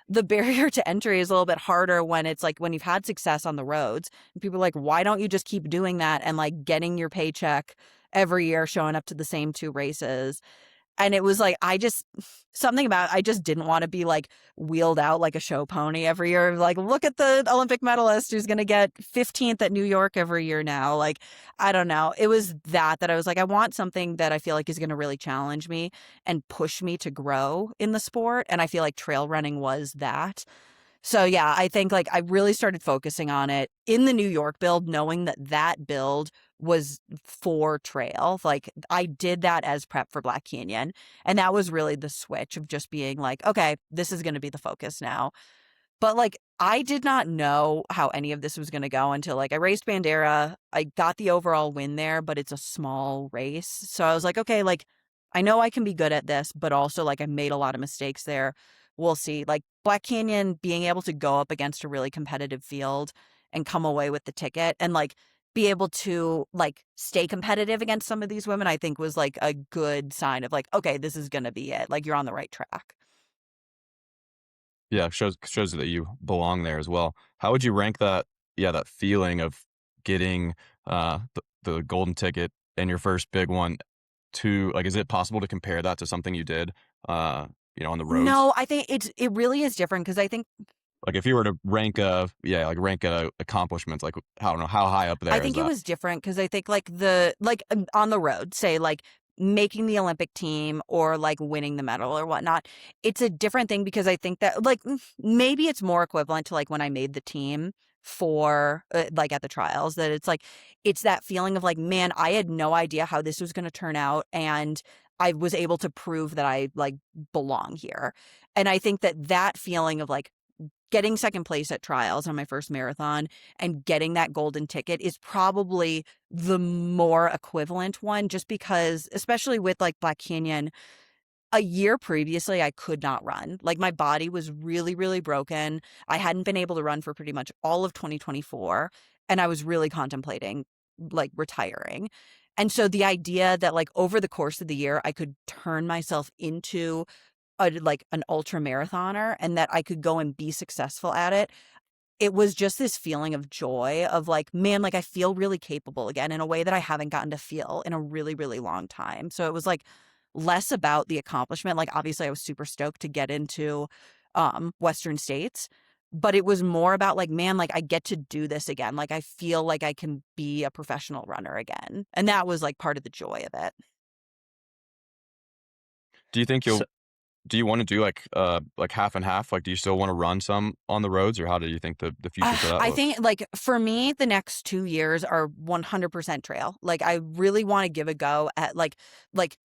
Speaker 3: barrier to entry is a little bit harder when it's like when you've had success on the roads and people are like, why don't you just keep doing that and like getting your paycheck every year, showing up to the same 2 races. And it was like, I just didn't want to be like wheeled out like a show pony every year. Like, look at the Olympic medalist who's going to get 15th at New York every year now. Like, I don't know. It was that I was like, I want something that I feel like is going to really challenge me and push me to grow in the sport. And I feel like trail running was that. So yeah, I think like I really started focusing on it in the New York build, knowing that build was for trail. Like I did that as prep for Black Canyon. And that was really the switch of just being like, okay, this is going to be the focus now. But like, I did not know how any of this was going to go until like I raced Bandera. I got the overall win there, but it's a small race. So I was like, okay, like I know I can be good at this, but also like I made a lot of mistakes there. We'll see. Like Black Canyon, being able to go up against a really competitive field and come away with the ticket and like be able to like stay competitive against some of these women, I think was like a good sign of like, okay, this is going to be it. Like you're on the right track.
Speaker 1: Yeah, shows that you belong there as well. How would you rank that? Yeah, that feeling of getting the golden ticket and your first big one to like, is it possible to compare that to something you did, on the roads?
Speaker 3: No, I think it really is different because I think
Speaker 1: Like, if you were to rank accomplishments, like, I don't know, how high up
Speaker 3: I
Speaker 1: there is
Speaker 3: think it
Speaker 1: that?
Speaker 3: was different because I think on the road, say like making the Olympic team or like winning the medal or whatnot, it's a different thing because I think that maybe it's more equivalent to like when I made the team for like at the trials, that it's like it's that feeling of like, man, I had no idea how this was going to turn out, and I was able to prove that I like belong here. And I think that feeling of like getting second place at trials on my first marathon and getting that golden ticket is probably the more equivalent one, just because, especially with like Black Canyon, a year previously, I could not run. Like my body was really, really broken. I hadn't been able to run for pretty much all of 2024. And I was really contemplating like retiring. And so the idea that like over the course of the year, I could turn myself into an ultra marathoner and that I could go and be successful at it, it was just this feeling of joy of like, man, like I feel really capable again in a way that I haven't gotten to feel in a really, really long time. So it was like less about the accomplishment. Like obviously I was super stoked to get into Western States, but it was more about like, man, like I get to do this again. Like I feel like I can be a professional runner again. And that was like part of the joy of it.
Speaker 1: Do you think
Speaker 2: So,
Speaker 1: do you wanna do, like, half and half? Like, do you still wanna run some on the roads, or how do you think the future for that
Speaker 3: I
Speaker 1: looks?
Speaker 3: think like for me, the next 2 years are 100% trail. Like I really want to give a go at like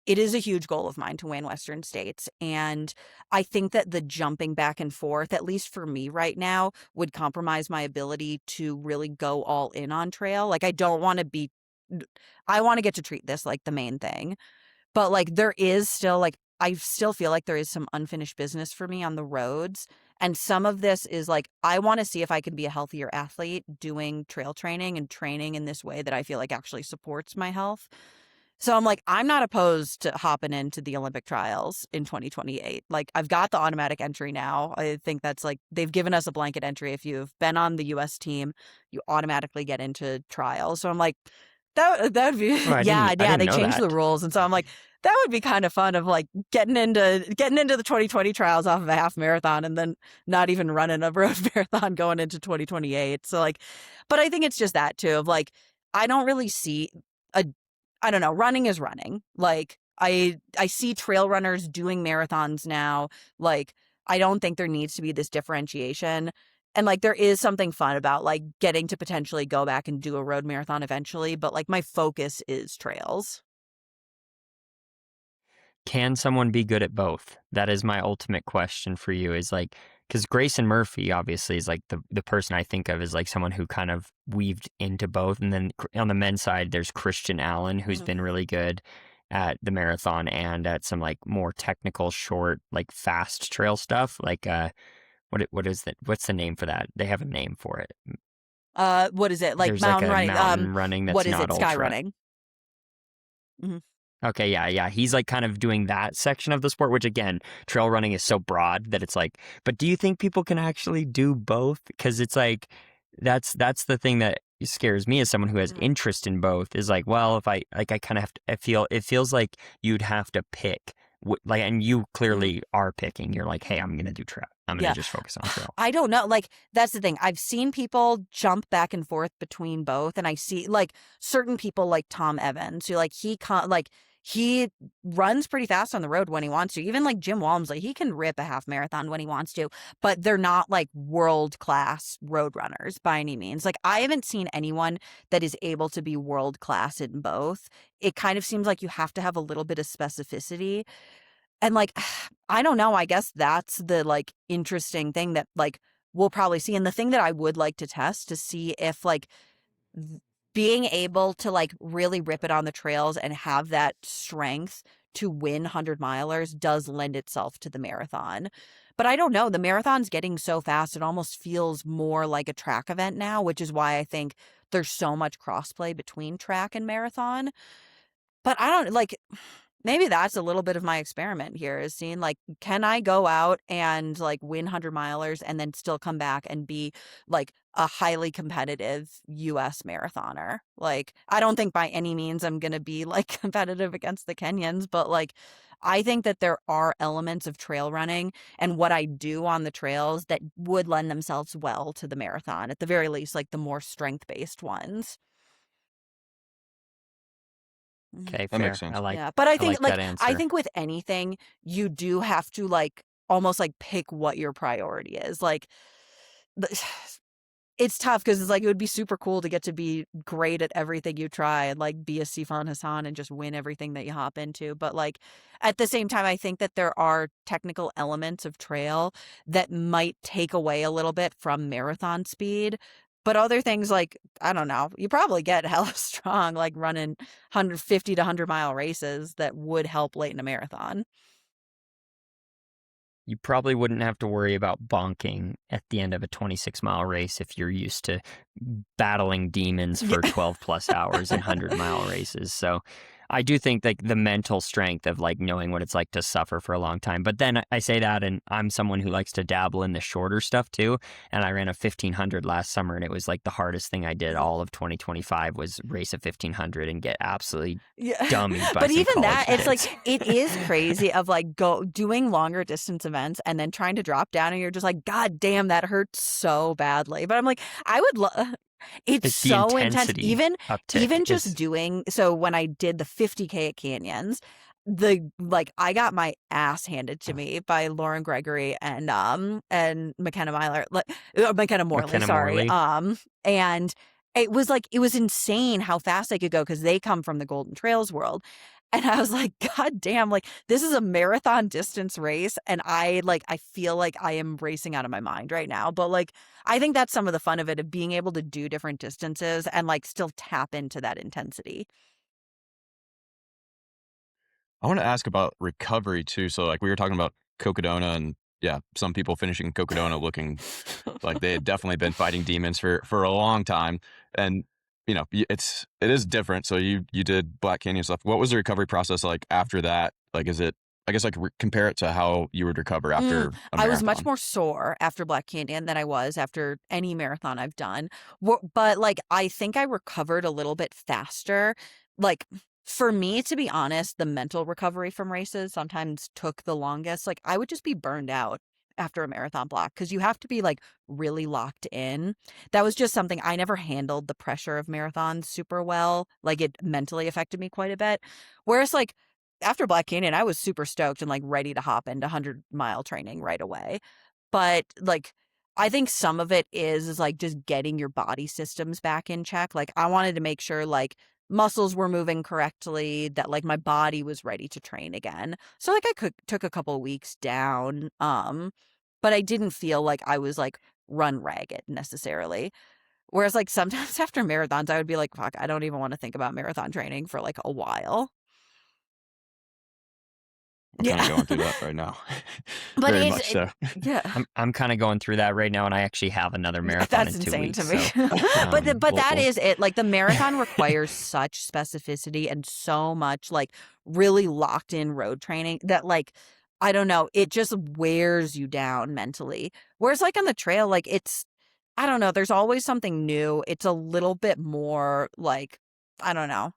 Speaker 3: it is a huge goal of mine to win Western States. And I think that the jumping back and forth, at least for me right now, would compromise my ability to really go all in on trail. Like I don't want to be, I want to get to treat this like the main thing. But, like, there is still, like I still feel like there is some unfinished business for me on the roads, and some of this is, like, I wanna see if I can be a healthier athlete doing trail training and training in this way that I feel like actually supports my health. So I'm like, I'm not opposed to hopping into the Olympic trials in 2028. Like, I've got the automatic entry now. I think that's, like they've given us a blanket entry. If you've been on the US team, you automatically get into trials. So I'm like, that would be
Speaker 2: oh, I
Speaker 3: yeah,
Speaker 2: didn't
Speaker 3: they
Speaker 2: know
Speaker 3: changed the
Speaker 2: that.
Speaker 3: rules. And so I'm like, that would be kind of fun of like getting into the 2020 trials off of a half marathon and then not even running a road marathon going into 2028. So like, but I think it's just that too of like, I don't really see a I don't know, running is running. Like I see trail runners doing marathons now. Like I don't think there needs to be this differentiation. And like there is something fun about like getting to potentially go back and do a road marathon eventually, but like my focus is trails.
Speaker 2: Can someone be good at both? That is my ultimate question for you is like, because Grayson Murphy obviously is like the person I think of as like someone who kind of weaved into both. And then on the men's side, there's Christian Allen, who's
Speaker 3: Mhm.
Speaker 2: been really good at the marathon and at some like more technical, short, like fast trail stuff. Like, what is that? What's the name for that? They have a name for it.
Speaker 3: What is it? Like
Speaker 2: There's like
Speaker 3: mountain
Speaker 2: a
Speaker 3: running?
Speaker 2: mountain running
Speaker 3: What
Speaker 2: that's
Speaker 3: is
Speaker 2: not
Speaker 3: it? Sky
Speaker 2: ultra.
Speaker 3: running. Mhm.
Speaker 2: Okay, yeah, yeah. He's like kind of doing that section of the sport, which again, trail running is so broad that it's like, but do you think people can actually do both? Because it's like that's the thing that scares me as someone who has
Speaker 3: Mhm.
Speaker 2: interest in both is like, well, if I like I kind of have to, I feel it feels like you'd have to pick like and you
Speaker 3: Mhm.
Speaker 2: clearly are picking. You're like, "Hey, I'm going to do trail. I'm going to
Speaker 3: Yeah.
Speaker 2: just focus on trail."
Speaker 3: I don't know. Like, that's the thing. I've seen people jump back and forth between both. And I see, like, certain people like Tom Evans, who, like, he runs pretty fast on the road when he wants to. Even, like, Jim Walmsley, he can rip a half marathon when he wants to. But they're not, like, world-class road runners by any means. Like, I haven't seen anyone that is able to be world-class in both. It kind of seems like you have to have a little bit of specificity. And, like, I don't know, I guess that's the, like, interesting thing that, like, we'll probably see, and the thing that I would like to test to see if, like, th being able to, like, really rip it on the trails and have that strength to win 100 milers does lend itself to the marathon. But I don't know, the marathon's getting so fast, it almost feels more like a track event now, which is why I think there's so much crossplay between track and marathon. But I don't like maybe that's a little bit of my experiment here, is seeing like, can I go out and like win 100 milers and then still come back and be like a highly competitive US marathoner? Like, I don't think by any means I'm going to be like competitive against the Kenyans, but like, I think that there are elements of trail running and what I do on the trails that would lend themselves well to the marathon, at the very least, like the more strength-based ones.
Speaker 2: Okay,
Speaker 1: That makes
Speaker 2: fair.
Speaker 1: sense.
Speaker 3: Yeah, but I
Speaker 2: I like
Speaker 3: think like
Speaker 2: that
Speaker 3: I
Speaker 2: answer.
Speaker 3: think with anything, you do have to like almost like pick what your priority is. Like the, it's tough because it's like it would be super cool to get to be great at everything you try and like be a Sifan Hassan and just win everything that you hop into. But like at the same time, I think that there are technical elements of trail that might take away a little bit from marathon speed. But other things like, I don't know, you probably get hella strong, like running 150 to 100 mile races that would help late in a marathon.
Speaker 2: You probably wouldn't have to worry about bonking at the end of a 26-mile race if you're used to battling demons
Speaker 3: Yeah.
Speaker 2: for 12 plus hours in 100-mile races. So I do think like the mental strength of like knowing what it's like to suffer for a long time. But then I say that, and I'm someone who likes to dabble in the shorter stuff too. And I ran a 1500 last summer, and it was like the hardest thing I did all of 2025 was race a 1500 and get absolutely
Speaker 3: Yeah.
Speaker 2: dummied by
Speaker 3: But
Speaker 2: some
Speaker 3: even
Speaker 2: college
Speaker 3: that, it's like,
Speaker 2: kids.
Speaker 3: it is crazy of like doing longer distance events and then trying to drop down and you're just like, God damn, that hurts so badly. But I'm like, I would it's
Speaker 2: Like the
Speaker 3: so intense.
Speaker 2: intensity uptick
Speaker 3: Even just
Speaker 2: is
Speaker 3: doing, so when I did the 50K at Canyons, I got my ass handed to me by Lauren Gregory and McKenna Myler, McKenna Morley,
Speaker 2: McKenna
Speaker 3: sorry.
Speaker 2: Morley.
Speaker 3: And it was insane how fast they could go because they come from the Golden Trails world. And I was like, God damn, like this is a marathon distance race. And I feel like I am racing out of my mind right now. But like, I think that's some of the fun of it, of being able to do different distances and like still tap into that intensity.
Speaker 1: I want to ask about recovery too. So like we were talking about Cocodona, and yeah, some people finishing Cocodona looking like they had definitely been fighting demons for a long time. And it is different. So you did Black Canyon stuff. What was the recovery process like after that? Like, is it, I guess, like compare it to how you would recover after a
Speaker 3: I was much
Speaker 1: marathon?
Speaker 3: more sore after Black Canyon than I was after any marathon I've done. But like, I think I recovered a little bit faster. Like, for me, to be honest, the mental recovery from races sometimes took the longest. Like, I would just be burned out after a marathon block because you have to be like really locked in. That was just something, I never handled the pressure of marathons super well. Like, it mentally affected me quite a bit. Whereas like after Black Canyon, I was super stoked and like ready to hop into 100-mile training right away. But like, I think some of it is like just getting your body systems back in check. Like, I wanted to make sure like muscles were moving correctly, that like my body was ready to train again. So like took a couple weeks down. But I didn't feel like I was like run ragged necessarily. Whereas like sometimes after marathons, I would be like, fuck, I don't even want to think about marathon training for like a while.
Speaker 1: I'm kind of
Speaker 3: Yeah.
Speaker 1: going through that right now.
Speaker 3: But
Speaker 1: Very much so.
Speaker 3: yeah.
Speaker 2: I'm kind of going through that right now, and I actually have another marathon
Speaker 3: That's
Speaker 2: in 2
Speaker 3: insane
Speaker 2: weeks.
Speaker 3: to me.
Speaker 2: So,
Speaker 3: But that
Speaker 2: we'll
Speaker 3: is it. Like, the marathon requires such specificity and so much like really locked in road training that like, I don't know, it just wears you down mentally. Whereas like on the trail, like I don't know, there's always something new. It's a little bit more like, I don't know.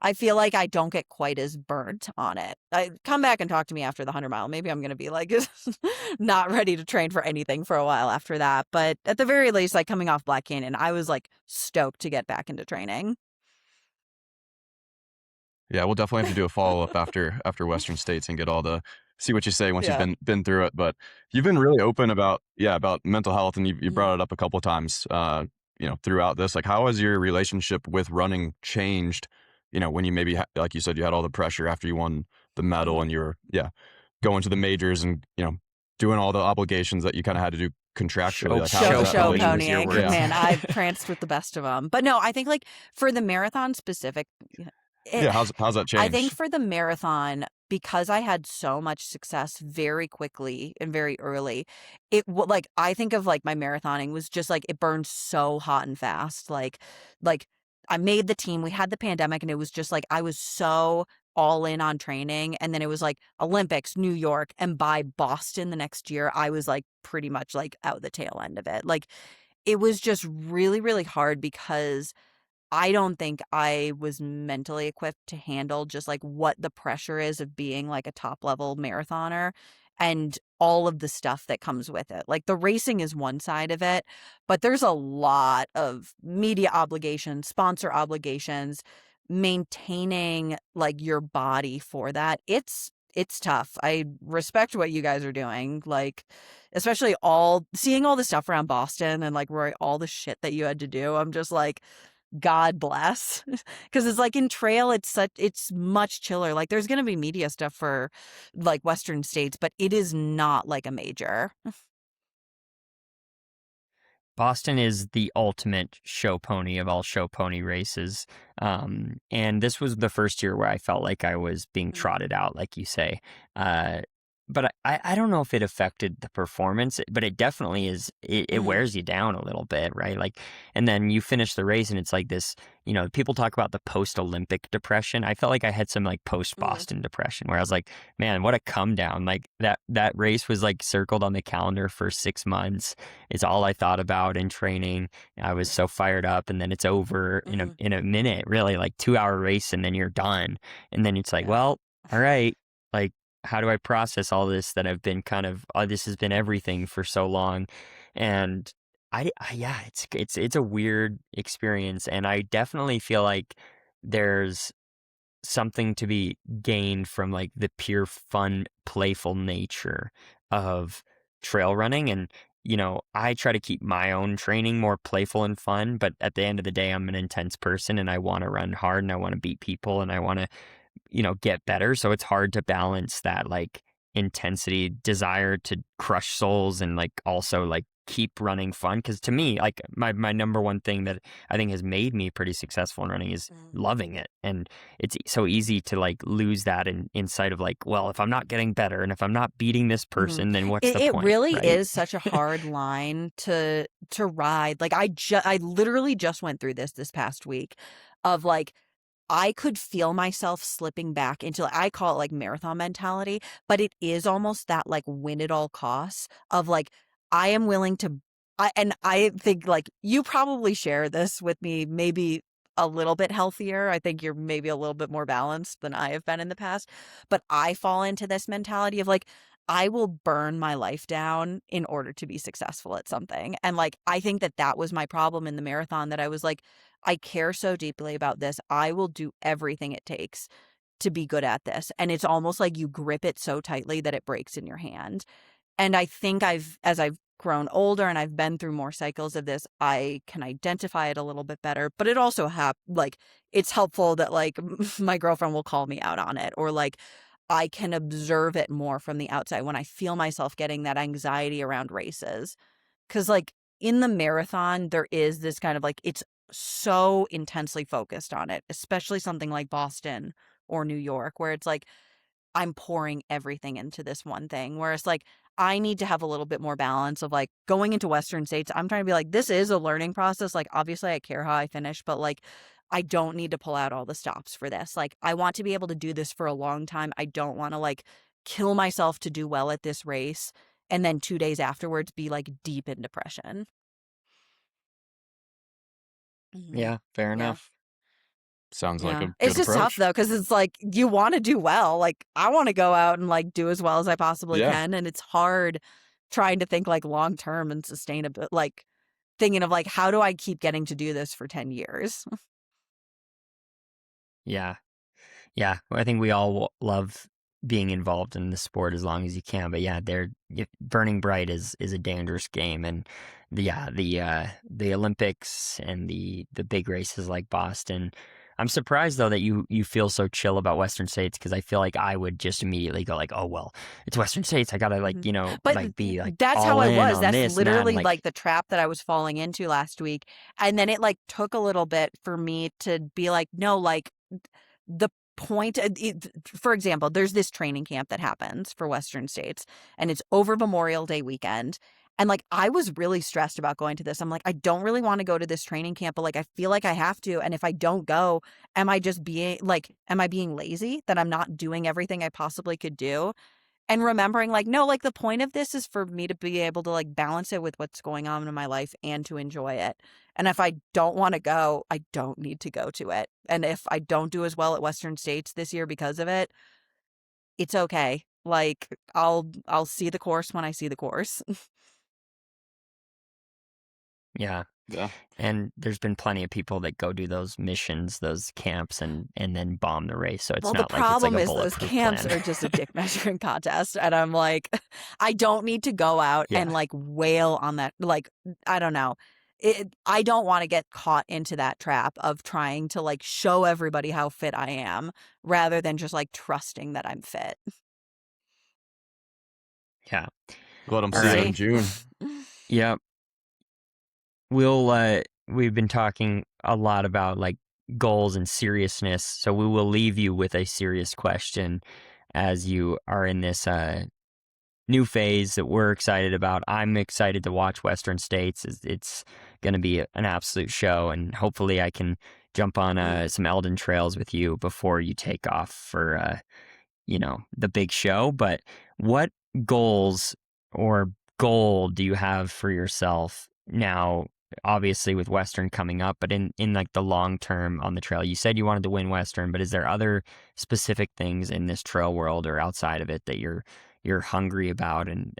Speaker 3: I feel like I don't get quite as burnt on it. Come back and talk to me after the 100 mile. Maybe I'm going to be like not ready to train for anything for a while after that. But at the very least, like coming off Black Canyon, I was like stoked to get back into training.
Speaker 1: Yeah, we'll definitely have to do a follow up after Western States and get all the see what you say once you've
Speaker 3: Yeah.
Speaker 1: been through it. But you've been really open about about mental health, and you brought it up a couple of times. Throughout this, like, how has your relationship with running changed? When you maybe like you said, you had all the pressure after you won the medal, and you're going to the majors, and doing all the obligations that you kind of had to do contractually. Like, how has that
Speaker 3: Show
Speaker 1: relationship?
Speaker 2: is your
Speaker 3: ponying.
Speaker 2: word.
Speaker 3: Man, I've pranced with the best of them. But no, I think like for the marathon specific,
Speaker 1: How's that
Speaker 3: I think
Speaker 1: changed?
Speaker 3: for the marathon, because I had so much success very quickly and very early, like I think of like my marathoning was just like it burned so hot and fast. Like I made the team. We had the pandemic, and it was just like I was so all in on training. And then it was like Olympics, New York, and by Boston the next year, I was like pretty much like out the tail end of it. Like it was just really, really hard because I don't think I was mentally equipped to handle just like what the pressure is of being like a top level marathoner and all of the stuff that comes with it. Like the racing is one side of it, but there's a lot of media obligations, sponsor obligations, maintaining like your body for that. It's tough. I respect what you guys are doing. Like especially seeing all the stuff around Boston and like Roy, all the shit that you had to do. I'm just like God bless. Because it's like in trail, it's much chiller. Like there's gonna be media stuff for like Western states, but it is not like a major.
Speaker 2: Boston is the ultimate show pony of all show pony races. And this was the first year where I felt like I was being trotted out, like you say. But I don't know if it affected the performance, but it definitely is. It wears you down a little bit, right? Like, and then you finish the race and it's like this, people talk about the post-Olympic depression. I felt like I had some like post-Boston depression where I was like, man, what a come down. Like that race was like circled on the calendar for 6 months. It's all I thought about in training. I was so fired up, and then it's over in a minute, really, like 2-hour race, and then you're done. And then it's like, well, all right, like, how do I process all this that I've been kind of, this has been everything for so long. And yeah, it's a weird experience. And I definitely feel like there's something to be gained from like the pure fun, playful nature of trail running. And, I try to keep my own training more playful and fun, but at the end of the day, I'm an intense person and I want to run hard and I want to beat people and I want to get better. So it's hard to balance that like intensity, desire to crush souls, and like also like keep running fun. Because to me, like my number one thing that I think has made me pretty successful in running is loving it. And it's so easy to like lose that in sight of like, well, if I'm not getting better and if I'm not beating this person, then what's the point?
Speaker 3: It really
Speaker 2: right?
Speaker 3: is such a hard line to ride. Like I literally just went through this past week of like I could feel myself slipping back into, I call it like marathon mentality, but it is almost that like win at all costs of like, I am willing to, and I think like you probably share this with me, maybe a little bit healthier. I think you're maybe a little bit more balanced than I have been in the past, but I fall into this mentality of like, I will burn my life down in order to be successful at something. And like, I think that was my problem in the marathon, that I was like, I care so deeply about this. I will do everything it takes to be good at this. And it's almost like you grip it so tightly that it breaks in your hand. And I think as I've grown older and I've been through more cycles of this, I can identify it a little bit better. But it also like it's helpful that like my girlfriend will call me out on it, or like I can observe it more from the outside when I feel myself getting that anxiety around races. Because like in the marathon, there is this kind of like, it's so intensely focused on it, especially something like Boston or New York, where it's like, I'm pouring everything into this one thing. Whereas like, I need to have a little bit more balance of like going into Western states. I'm trying to be like, this is a learning process. Like, obviously I care how I finish, but like, I don't need to pull out all the stops for this. Like, I want to be able to do this for a long time. I don't want to like kill myself to do well at this race and then 2 days afterwards be like deep in depression.
Speaker 2: Yeah, fair enough.
Speaker 1: Sounds like a good
Speaker 3: It's just
Speaker 1: approach.
Speaker 3: tough though, because it's like you want to do well. Like I want to go out and like do as well as I possibly can, and it's hard trying to think like long term and sustainable. Like thinking of like, how do I keep getting to do this for 10 years?
Speaker 2: Yeah. Yeah, I think we all love being involved in the sport as long as you can. But yeah, burning bright is a dangerous game, and the Olympics and the big races like Boston. I'm surprised though that you feel so chill about Western states, because I feel like I would just immediately go like, oh well, it's Western states. I gotta like
Speaker 3: But
Speaker 2: like be like
Speaker 3: that's
Speaker 2: all
Speaker 3: how I
Speaker 2: in
Speaker 3: was.
Speaker 2: on
Speaker 3: That's
Speaker 2: this, and that,
Speaker 3: literally
Speaker 2: and,
Speaker 3: like the trap that I was falling into last week. And then it like took a little bit for me to be like, no, like the point, for example, there's this training camp that happens for Western states, and it's over Memorial Day weekend. And like, I was really stressed about going to this. I'm like, I don't really want to go to this training camp, but like, I feel like I have to. And if I don't go, am I being lazy that I'm not doing everything I possibly could do? And remembering like, no, like the point of this is for me to be able to like balance it with what's going on in my life and to enjoy it. And if I don't want to go, I don't need to go to it. And if I don't do as well at Western States this year because of it, it's okay. Like I'll see the course when I see the course.
Speaker 2: Yeah.
Speaker 1: Yeah.
Speaker 2: And there's been plenty of people that go do those missions, those camps, and then bomb the race. So it's
Speaker 3: Well, the
Speaker 2: not like it's like
Speaker 3: problem
Speaker 2: a
Speaker 3: is those
Speaker 2: bulletproof
Speaker 3: camps
Speaker 2: plan.
Speaker 3: are just a dick measuring contest. And I'm like, I don't need to go out and
Speaker 2: Yeah.
Speaker 3: like wail on that. Like, I don't know. I don't want to get caught into that trap of trying to like show everybody how fit I am rather than just like trusting that I'm fit.
Speaker 2: Yeah.
Speaker 1: Let them
Speaker 2: All
Speaker 1: see it
Speaker 2: right.
Speaker 1: in June.
Speaker 2: Yep. We've been talking a lot about like goals and seriousness, so we will leave you with a serious question as you are in this new phase that we're excited about. I'm excited to watch Western States. It's going to be an absolute show, and hopefully I can jump on some Eldon trails with you before you take off for the big show. But what goals or goal do you have for yourself now? Obviously with Western coming up, but in like the long term on the trail, you said you wanted to win Western, but is there other specific things in this trail world or outside of it that you're hungry about and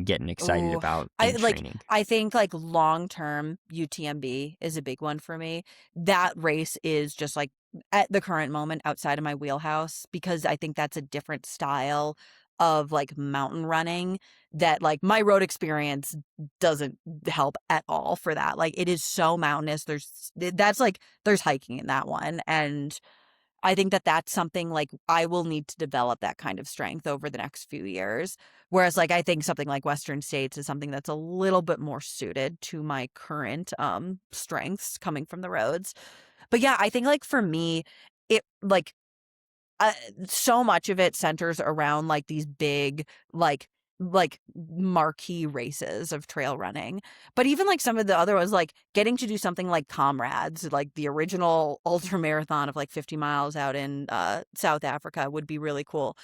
Speaker 2: getting excited
Speaker 3: Ooh,
Speaker 2: about in training?
Speaker 3: I think like long term UTMB is a big one for me. That race is just like at the current moment outside of my wheelhouse because I think that's a different style of like mountain running that like my road experience doesn't help at all for that. Like it is so mountainous. There's hiking in that one, and I think that that's something like I will need to develop that kind of strength over the next few years. Whereas like I think something like Western States is something that's a little bit more suited to my current strengths coming from the roads. But yeah, I think like for me, it like uh, so much of it centers around like these big like marquee races of trail running. But even like some of the other ones, like getting to do something like Comrades, like the original ultra marathon of like 50 miles out in South Africa would be really cool.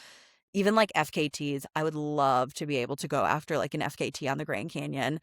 Speaker 3: Even like FKTs, I would love to be able to go after like an FKT on the Grand Canyon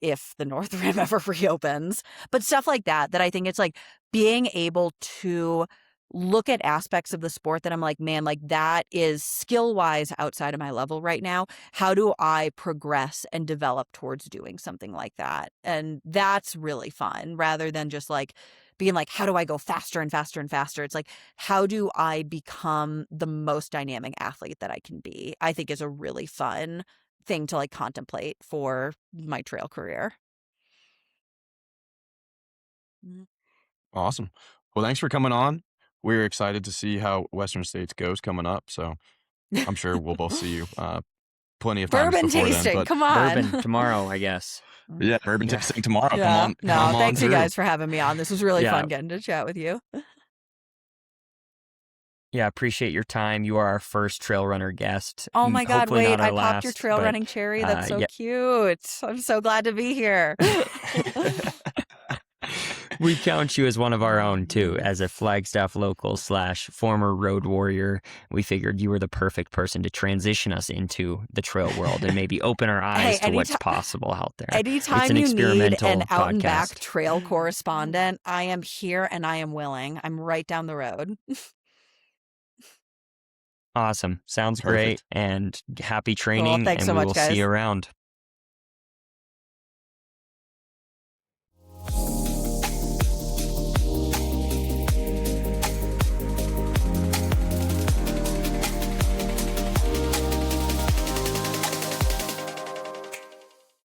Speaker 3: if the North Rim ever reopens. But stuff like that I think it's like being able to look at aspects of the sport that I'm like, man, like that is skill wise outside of my level right now. How do I progress and develop towards doing something like that? And that's really fun rather than just like being like, how do I go faster and faster and faster? It's like, how do I become the most dynamic athlete that I can be? I think is a really fun thing to like contemplate for my trail career.
Speaker 1: Awesome. Well, thanks for coming on. We're excited to see how Western States goes coming up. So I'm sure we'll both see you plenty of times
Speaker 3: Bourbon
Speaker 1: before then.
Speaker 3: tasting,
Speaker 1: But
Speaker 3: come on.
Speaker 2: Bourbon tomorrow, I guess.
Speaker 1: yeah, bourbon
Speaker 2: Yeah.
Speaker 1: tasting tomorrow.
Speaker 3: Yeah.
Speaker 1: Come
Speaker 3: No,
Speaker 1: on
Speaker 3: thanks you
Speaker 1: through.
Speaker 3: guys for having me on. This was really
Speaker 2: Yeah.
Speaker 3: fun getting to chat with you.
Speaker 2: Yeah, appreciate your time. You are our first trail runner guest.
Speaker 3: Oh my God,
Speaker 2: Hopefully
Speaker 3: wait,
Speaker 2: not our
Speaker 3: I popped your
Speaker 2: last,
Speaker 3: trail
Speaker 2: but,
Speaker 3: running cherry. That's so
Speaker 2: yeah.
Speaker 3: cute. I'm so glad to be here.
Speaker 2: We count you as one of our own too, as a Flagstaff local / former road warrior. We figured you were the perfect person to transition us into the trail world and maybe open our eyes to what's possible out there.
Speaker 3: Anytime
Speaker 2: it's an
Speaker 3: you need
Speaker 2: experimental
Speaker 3: an out and back
Speaker 2: podcast.
Speaker 3: trail correspondent, I am here and I am willing. I'm right down the road.
Speaker 2: Awesome. Sounds
Speaker 1: Perfect.
Speaker 2: great. And happy training.
Speaker 3: Thanks
Speaker 2: and
Speaker 3: so
Speaker 2: we
Speaker 3: much,
Speaker 2: will
Speaker 3: guys.
Speaker 2: see you around.